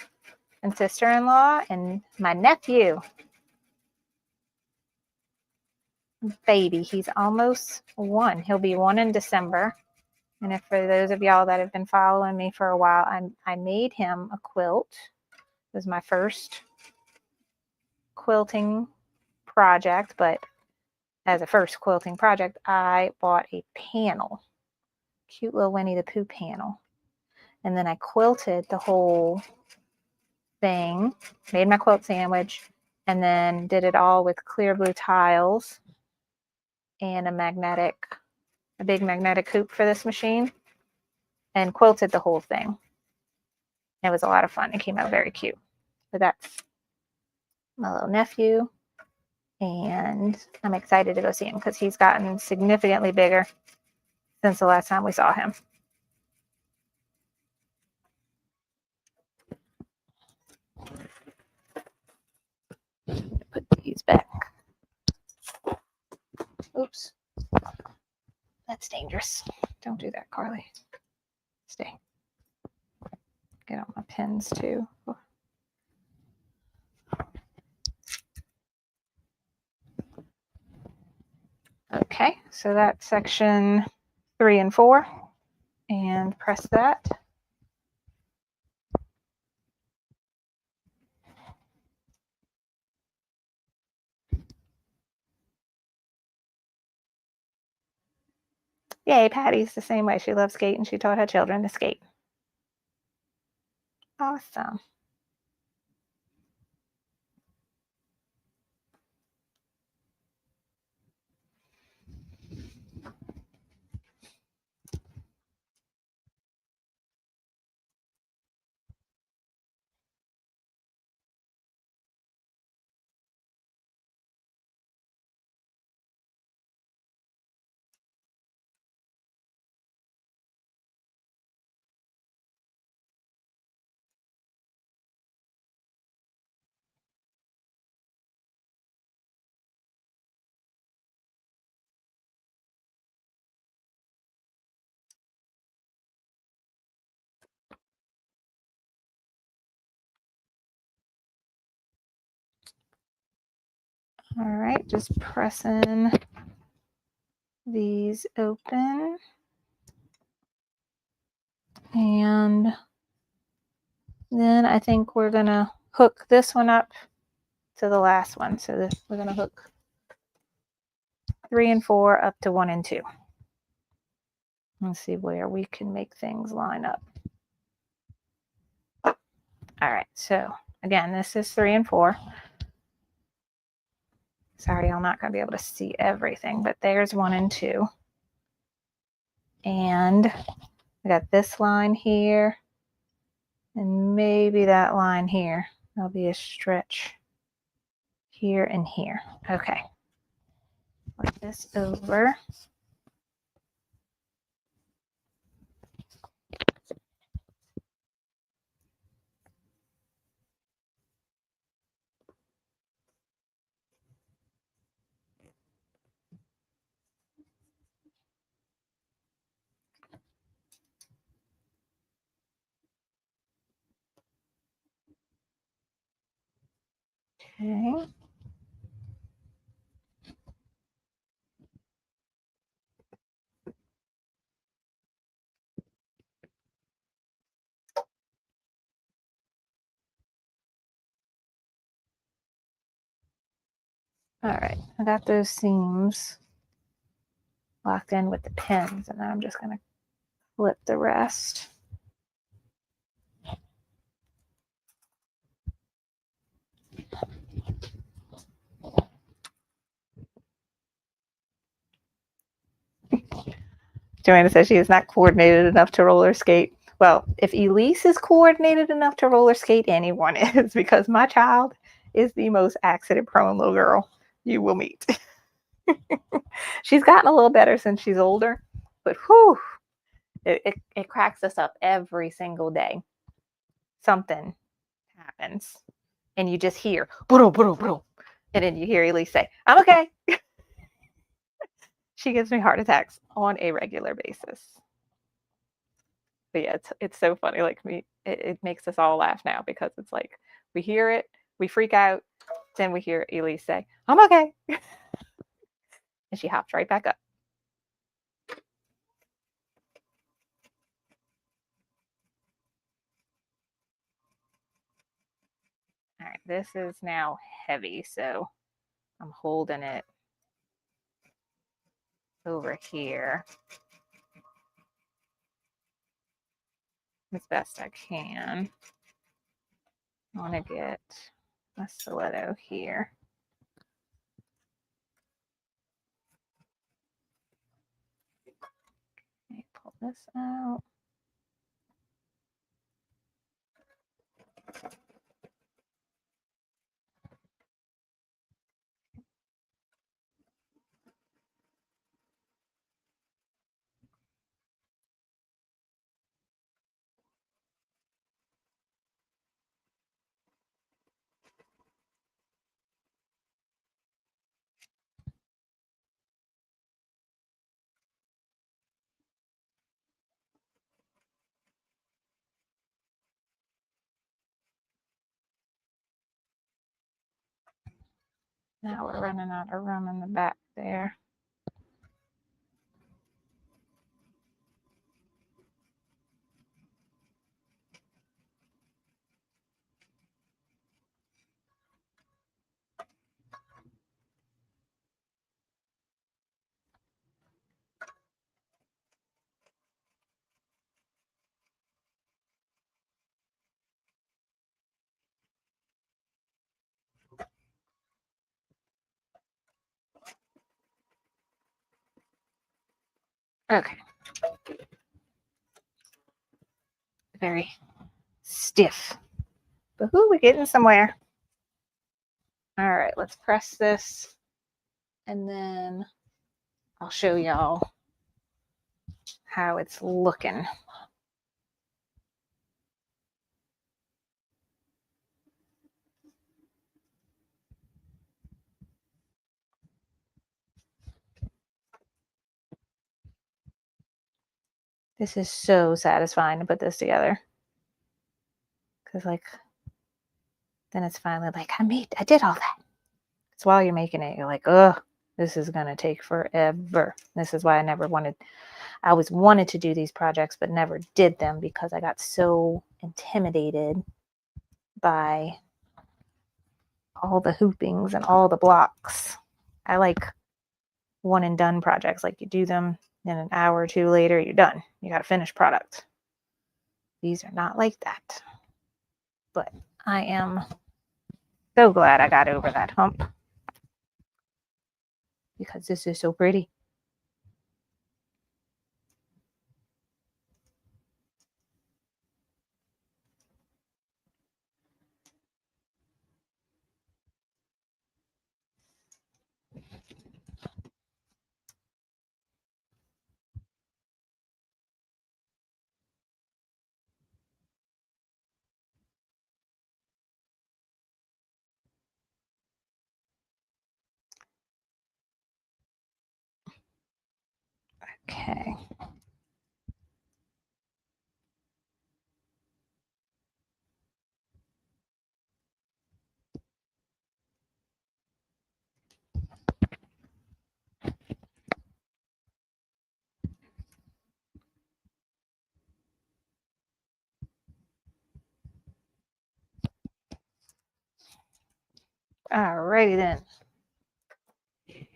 and sister-in-law and my nephew. Baby, he's almost 1. He'll be 1 in December. And if for those of y'all that have been following me for a while, I made him a quilt. It was my first quilting project, but as a first quilting project, I bought a panel, cute little Winnie the Pooh panel. And then I quilted the whole thing, made my quilt sandwich, and then did it all with clear blue tiles and a big magnetic hoop for this machine, and quilted the whole thing. It was a lot of fun. It came out very cute. But that's my little nephew, and I'm excited to go see him because he's gotten significantly bigger since the last time we saw him. Put these back. Oops. That's dangerous. Don't do that, Carly. Stay. Get all my pins too. Okay, so that's section 3 and 4. And press that. Yay, Patty's the same way. She loves skating. She taught her children to skate. Awesome. All right, just pressing these open. And then I think we're going to hook this one up to the last one. So we're going to hook 3 and 4 up to 1 and 2. Let's see where we can make things line up. All right, so again, this is 3 and 4. Sorry, I'm not going to be able to see everything, but there's 1 and 2. And I got this line here, and maybe that line here. There'll be a stretch here and here. Okay. Flip this over. Okay. All right, I got those seams locked in with the pins, and then I'm just going to flip the rest. Joanna says she is not coordinated enough to roller skate. Well, if Elise is coordinated enough to roller skate, anyone is, because my child is the most accident-prone little girl you will meet. She's gotten a little better since she's older, but whew, it cracks us up every single day. Something happens, and you just hear, "Bro, bro, bro," and then you hear Elise say, "I'm okay." She gives me heart attacks on a regular basis. But yeah, it's so funny. Like it makes us all laugh now because it's like we hear it, we freak out, then we hear Elise say, "I'm okay," and she hops right back up. All right, this is now heavy, so I'm holding it over here as best I can. I want to get my stiletto here. Okay, pull this out. Now we're running out of room in the back there. Okay. Very stiff. But we're getting somewhere. All right, let's press this, and then I'll show y'all how it's looking. This is so satisfying to put this together. Because like, then it's finally like, I did all that. It's while you're making it, you're like, ugh, this is going to take forever. This is why I always wanted to do these projects, but never did them because I got so intimidated by all the hoopings and all the blocks. I like one and done projects. Like you do them, then an hour or two later, you're done. You got a finished product. These are not like that. But I am so glad I got over that hump. because this is so pretty. Okay. Alrighty then. We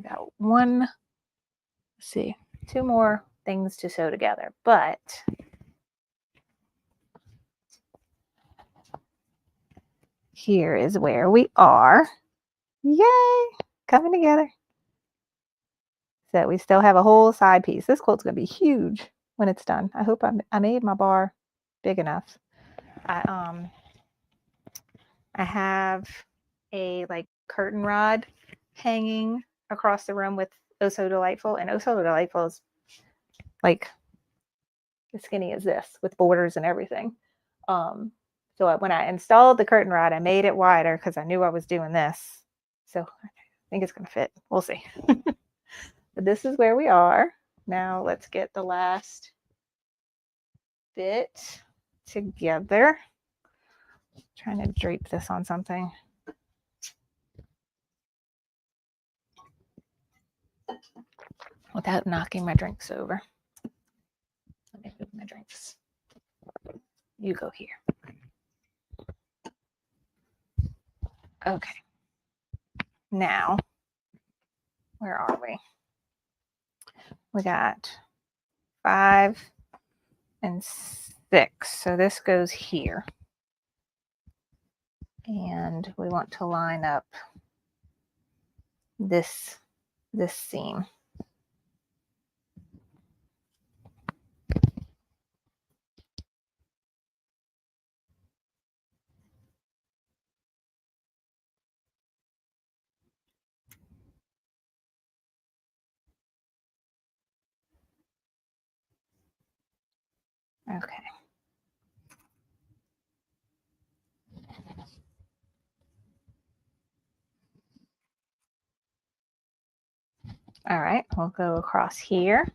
got one, let's see, 2 more things to sew together, but here is where we are. Yay! Coming together. So we still have a whole side piece. This quilt's gonna be huge when it's done. I hope I made my bar big enough. I have a like curtain rod hanging across the room with Oh So Delightful, and Oh So Delightful is like as skinny as this with borders and everything. So when I installed the curtain rod, I made it wider because I knew I was doing this. So I think it's gonna fit. We'll see. But this is where we are. Now let's get the last bit together. Trying to drape this on something. Without knocking my drinks over. Let me move my drinks. You go here. Okay. Now, where are we? We got 5 and 6. So this goes here. And we want to line up this seam. Okay. All right, we'll go across here.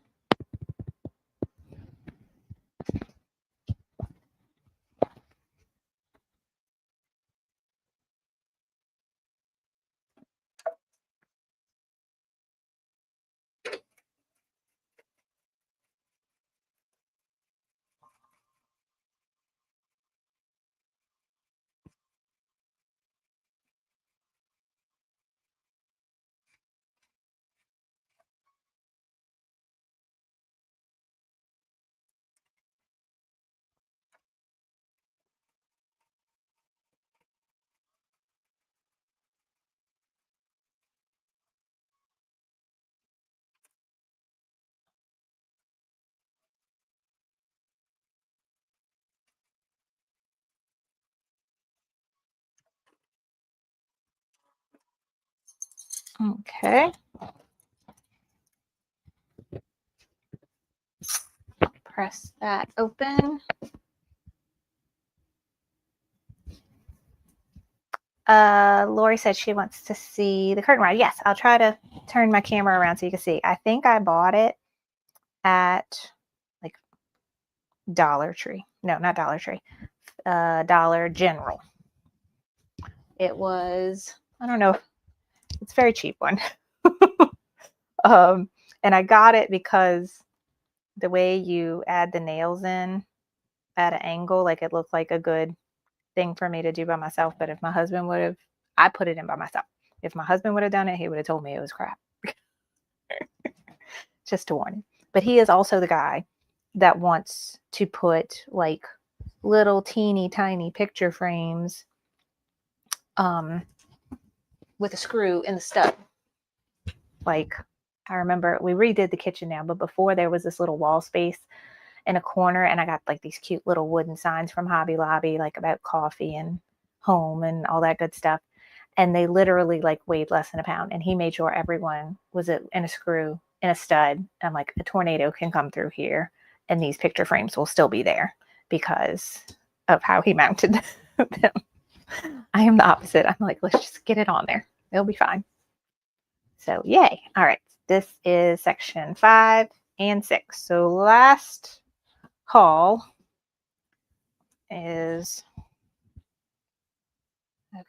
Okay. Press that open. Lori said she wants to see the curtain rod. Yes, I'll try to turn my camera around so you can see. I think I bought it at like Dollar Tree. No, not Dollar Tree. Dollar General. It was, I don't know, it's a very cheap one. And I got it because the way you add the nails in at an angle, like it looked like a good thing for me to do by myself. But if my husband would have, I put it in by myself. If my husband would have done it, he would have told me it was crap. Just to warn you. But he is also the guy that wants to put like little teeny tiny picture frames with a screw in the stud. Like, I remember we redid the kitchen now, but before there was this little wall space in a corner, and I got like these cute little wooden signs from Hobby Lobby, like about coffee and home and all that good stuff. And they literally like weighed less than a pound. And he made sure everyone was in a screw, in a stud. I'm like, a tornado can come through here and these picture frames will still be there because of how he mounted them. I am the opposite. I'm like, let's just get it on there. It'll be fine. So yay. All right. This is section 5 and 6. So last haul is, okay,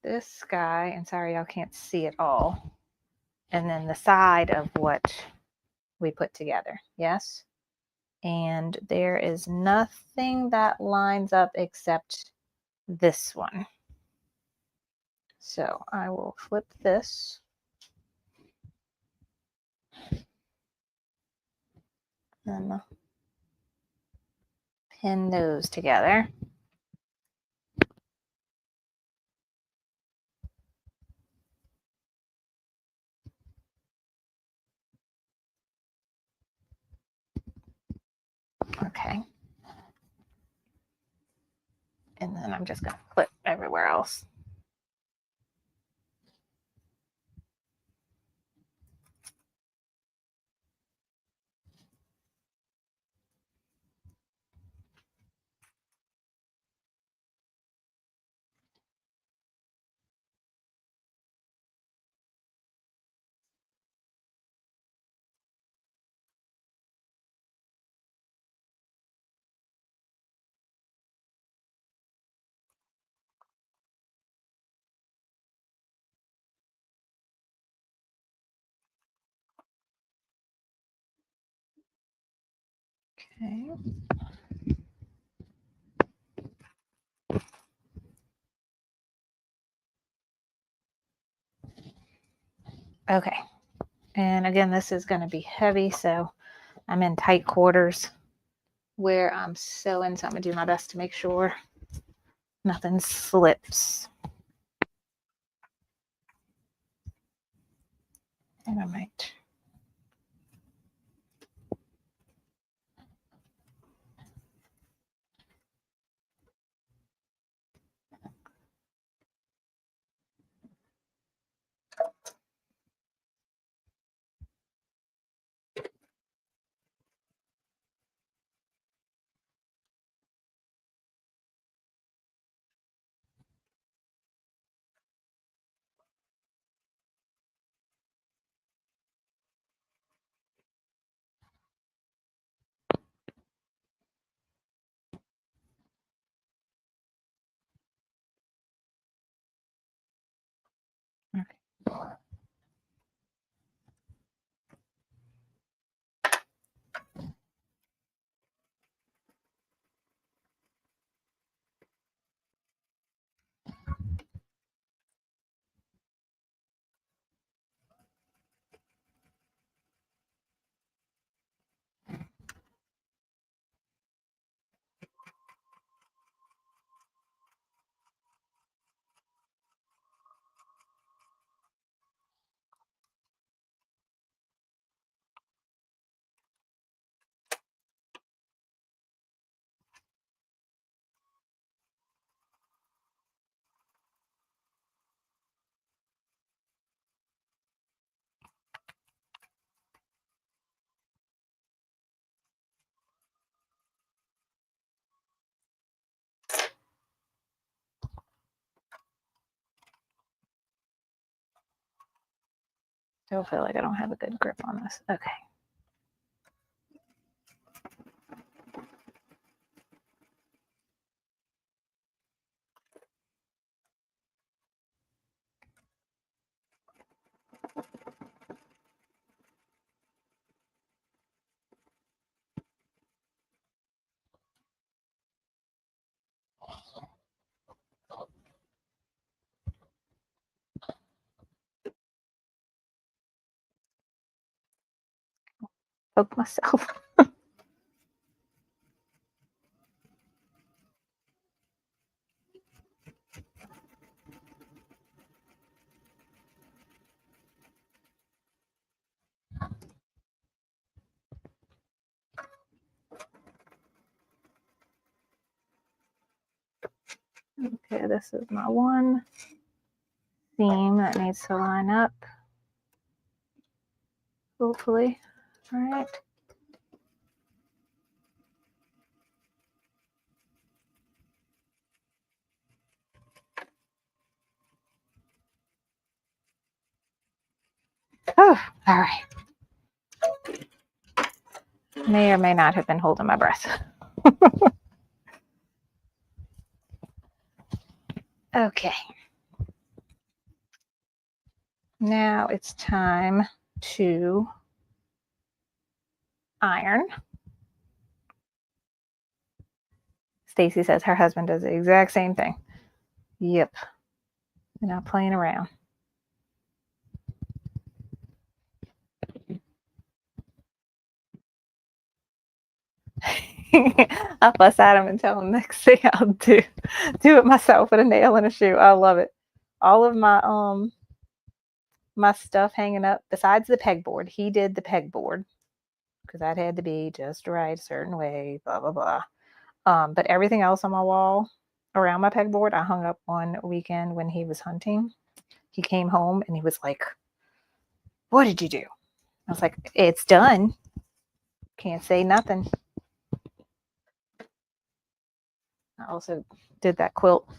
this guy, and sorry y'all can't see it all, and then the side of what we put together. Yes. And there is nothing that lines up except this one. So I will flip this. And pin those together. Okay. And then I'm just going to clip everywhere else. Okay. Okay. And again, this is going to be heavy, so I'm in tight quarters where I'm sewing, so I'm going to do my best to make sure nothing slips. And I might. Still feel like I don't have a good grip on this. Okay. Poke myself. Okay, this is my one seam that needs to line up. Hopefully. All right. Oh, all right. May or may not have been holding my breath. Okay. Now it's time to iron. Stacy says her husband does the exact same thing. Yep. They're not playing around. I'll fuss at him and tell him next thing I'll do it myself with a nail and a shoe. I love it. All of my my stuff hanging up, besides the pegboard, he did the pegboard because that had to be just right, a certain way, blah blah blah. But everything else on my wall around my pegboard, I hung up one weekend when he was hunting. He came home and he was like, "What did you do?" I was like, "It's done. Can't say nothing." I also did that quilt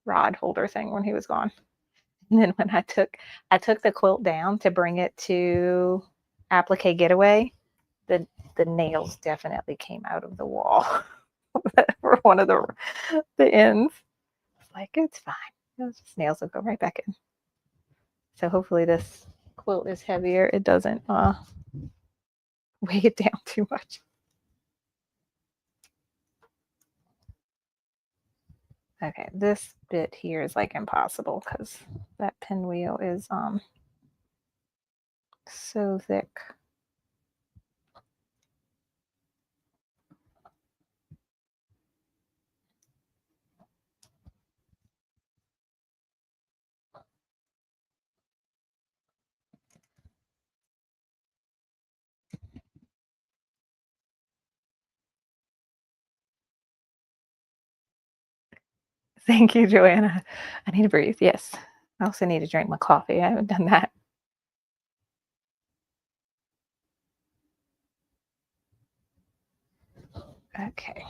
rod holder thing when he was gone. And then when I took the quilt down to bring it to Applique Getaway, the nails definitely came out of the wall for one of the ends. It's like, it's fine. Those nails will go right back in. So hopefully this quilt is heavier. It doesn't weigh it down too much. Okay, this bit here is like impossible because that pinwheel is so thick. Thank you, Joanna. I need to breathe. Yes. I also need to drink my coffee. I haven't done that. Okay.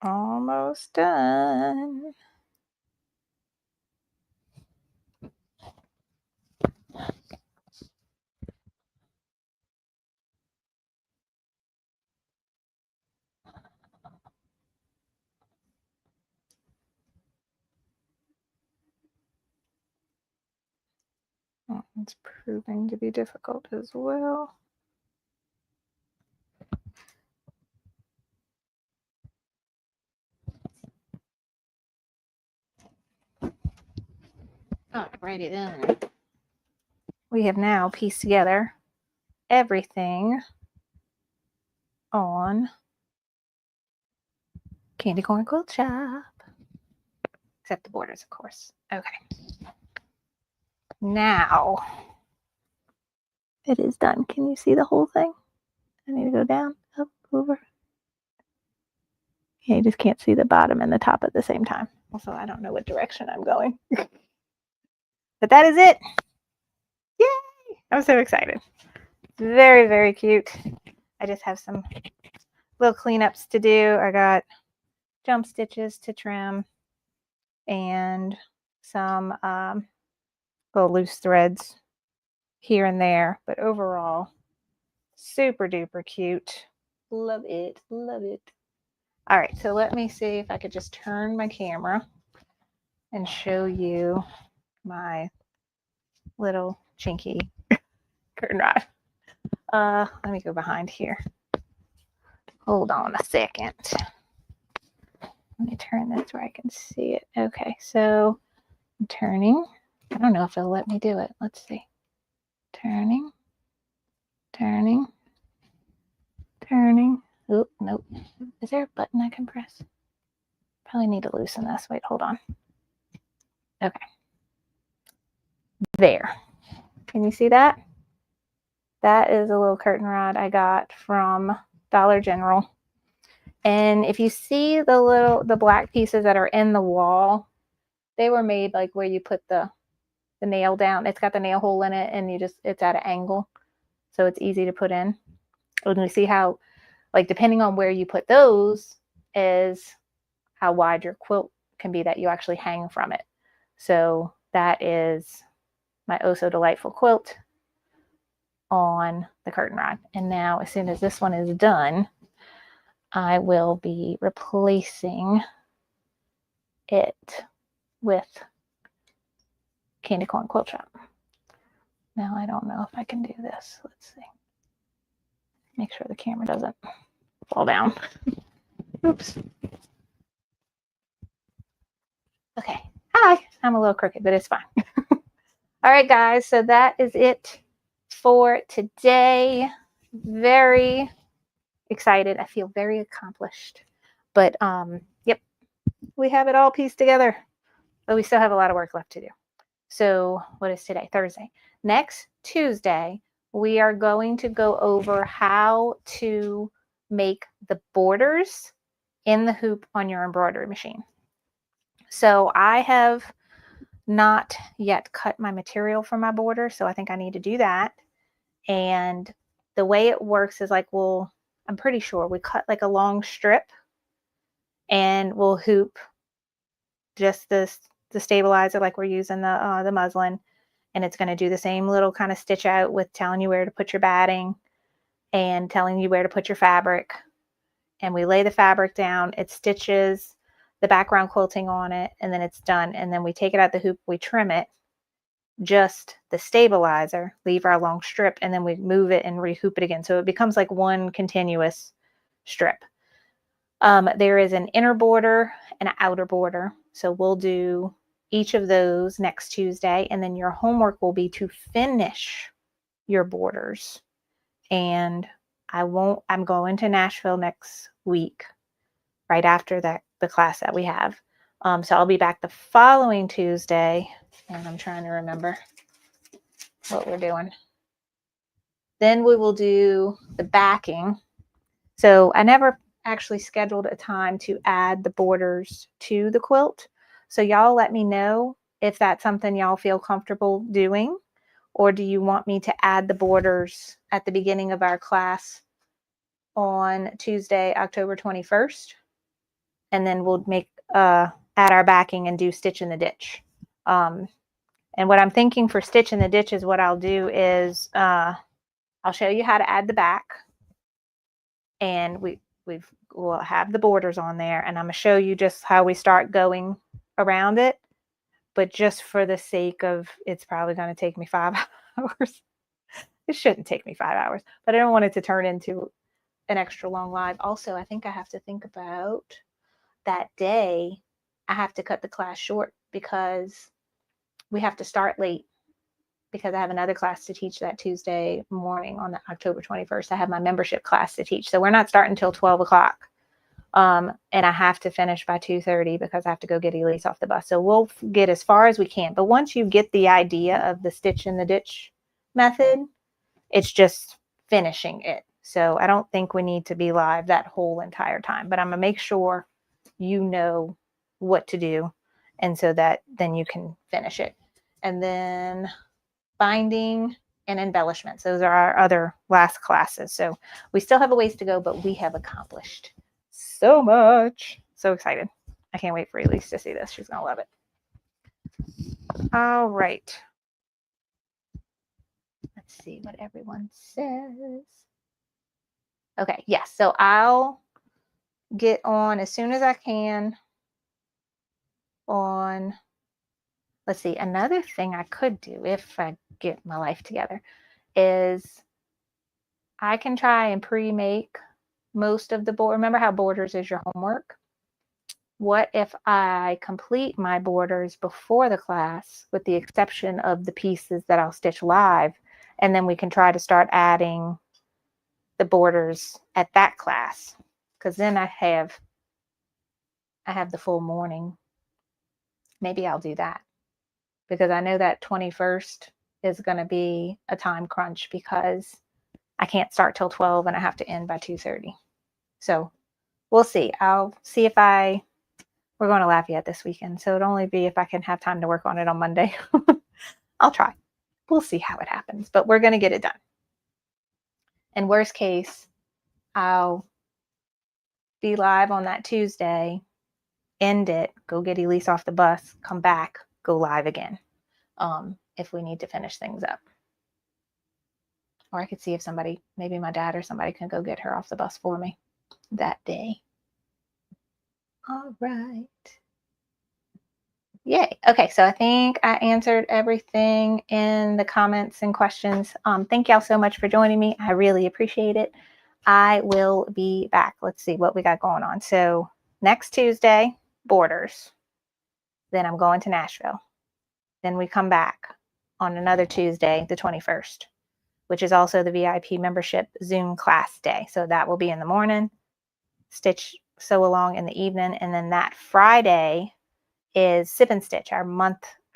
Almost done. Oh, it's proving to be difficult as well. Alrighty then. We have now pieced together everything on Candy Corn Quilt Shoppe. Except the borders, of course. Okay. Now it is done. Can you see the whole thing? I need to go down, up, over. Yeah, you just can't see the bottom and the top at the same time. Also, I don't know what direction I'm going. But that is it. Yay! I'm so excited. Very, very cute. I just have some little cleanups to do. I got jump stitches to trim and some little loose threads here and there. But overall, super duper cute. Love it. Love it. All right, so let me see if I could just turn my camera and show you my little chinky curtain rod. Let me go behind here. Hold on a second. Let me turn this where I can see it. Okay, so I'm turning. I don't know if it'll let me do it. Let's see. Turning, turning, turning. Oh, nope. Is there a button I can press? Probably need to loosen this. Wait, hold on. Okay. There. Can you see that? That is a little curtain rod I got from Dollar General. And if you see the black pieces that are in the wall, they were made like where you put the nail down. It's got the nail hole in it, and it's at an angle, so it's easy to put in. And we see how, like, depending on where you put those is how wide your quilt can be that you actually hang from it. So that is my Oh So Delightful quilt on the curtain rod. And now, as soon as this one is done, I will be replacing it with Candy Corn Quilt Shoppe. Now, I don't know if I can do this. Let's see. Make sure the camera doesn't fall down. Oops. Okay. Hi. I'm a little crooked, but it's fine. All right, guys. So that is it for today. Very excited. I feel very accomplished. But yep, we have it all pieced together. But we still have a lot of work left to do. So what is today? Thursday. Next Tuesday, we are going to go over how to make the borders in the hoop on your embroidery machine. So I have not yet cut my material for my border, so I think I need to do that. And the way it works is like I'm pretty sure we cut like a long strip and we'll hoop just the stabilizer like we're using the muslin, and it's going to do the same little kind of stitch out with telling you where to put your batting and telling you where to put your fabric. And we lay the fabric down, it stitches the background quilting on it, and then it's done. And then we take it out the hoop, we trim it, just the stabilizer, leave our long strip, and then we move it and rehoop it again. So it becomes like one continuous strip. There is an inner border and an outer border. So we'll do each of those next Tuesday. And then your homework will be to finish your borders. And I'm going to Nashville next week, right after the class that we have. So I'll be back the following Tuesday, and I'm trying to remember what we're doing. Then we will do the backing. So I never actually scheduled a time to add the borders to the quilt. So y'all let me know if that's something y'all feel comfortable doing, or do you want me to add the borders at the beginning of our class on Tuesday, October 21st, and then we'll add our backing and do stitch in the ditch. And what I'm thinking for stitch in the ditch is what I'll do is I'll show you how to add the back, and we'll have the borders on there, and I'm going to show you just how we start going around it. But just for the sake of, it's probably going to take me 5 hours. It shouldn't take me 5 hours, but I don't want it to turn into an extra long live. Also, I think I have to think about that day. I have to cut the class short because we have to start late, because I have another class to teach that Tuesday morning on October 21st. I have my membership class to teach. So we're not starting until 12 o'clock. And I have to finish by 2:30 because I have to go get Elise off the bus. So we'll get as far as we can. But once you get the idea of the stitch in the ditch method, it's just finishing it. So I don't think we need to be live that whole entire time. But I'm going to make sure you know what to do, and so that then you can finish it. And then binding and embellishments. Those are our other last classes. So we still have a ways to go, but we have accomplished so much. So excited. I can't wait for Elise to see this. She's going to love it. All right. Let's see what everyone says. Okay. Yes. So I'll get on as soon as I can on, let's see, another thing I could do if I get my life together is I can try and pre-make most of the board. Remember how borders is your homework? what if I complete my borders before the class, with the exception of the pieces that I'll stitch live, and then we can try to start adding the borders at that class, because then I have the full morning. Maybe I'll do that, because I know that 21st is going to be a time crunch because I can't start till 12 and I have to end by 2:30. So we'll see. I'll see if we're going to Lafayette this weekend, so it'll only be if I can have time to work on it on Monday. I'll try. We'll see how it happens, but we're going to get it done. And worst case, I'll be live on that Tuesday, end it, go get Elise off the bus, come back, go live again, if we need to finish things up. Or I could see if somebody, maybe my dad or somebody, can go get her off the bus for me that day. All right. Yay. Okay, so I think I answered everything in the comments and questions. Thank y'all so much for joining me. I really appreciate it. I will be back. Let's see what we got going on. So next Tuesday, borders. Then I'm going to Nashville. Then we come back on another Tuesday, the 21st, which is also the VIP membership Zoom class day. So that will be in the morning, stitch sew along in the evening, and then that Friday is Sip and Stitch, our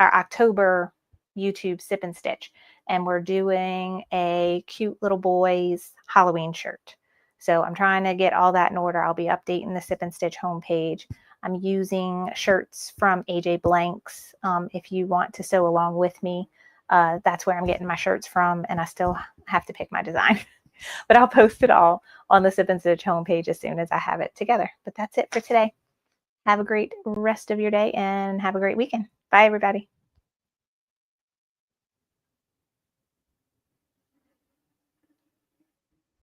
October YouTube Sip and Stitch, and we're doing a cute little boy's Halloween shirt. So I'm trying to get all that in order. I'll be updating the Sip and Stitch homepage. I'm using shirts from AJ Blanks. If you want to sew along with me, that's where I'm getting my shirts from, and I still have to pick my design. But I'll post it all on the Sip and Stitch homepage as soon as I have it together. But that's it for today. Have a great rest of your day and have a great weekend. Bye, everybody.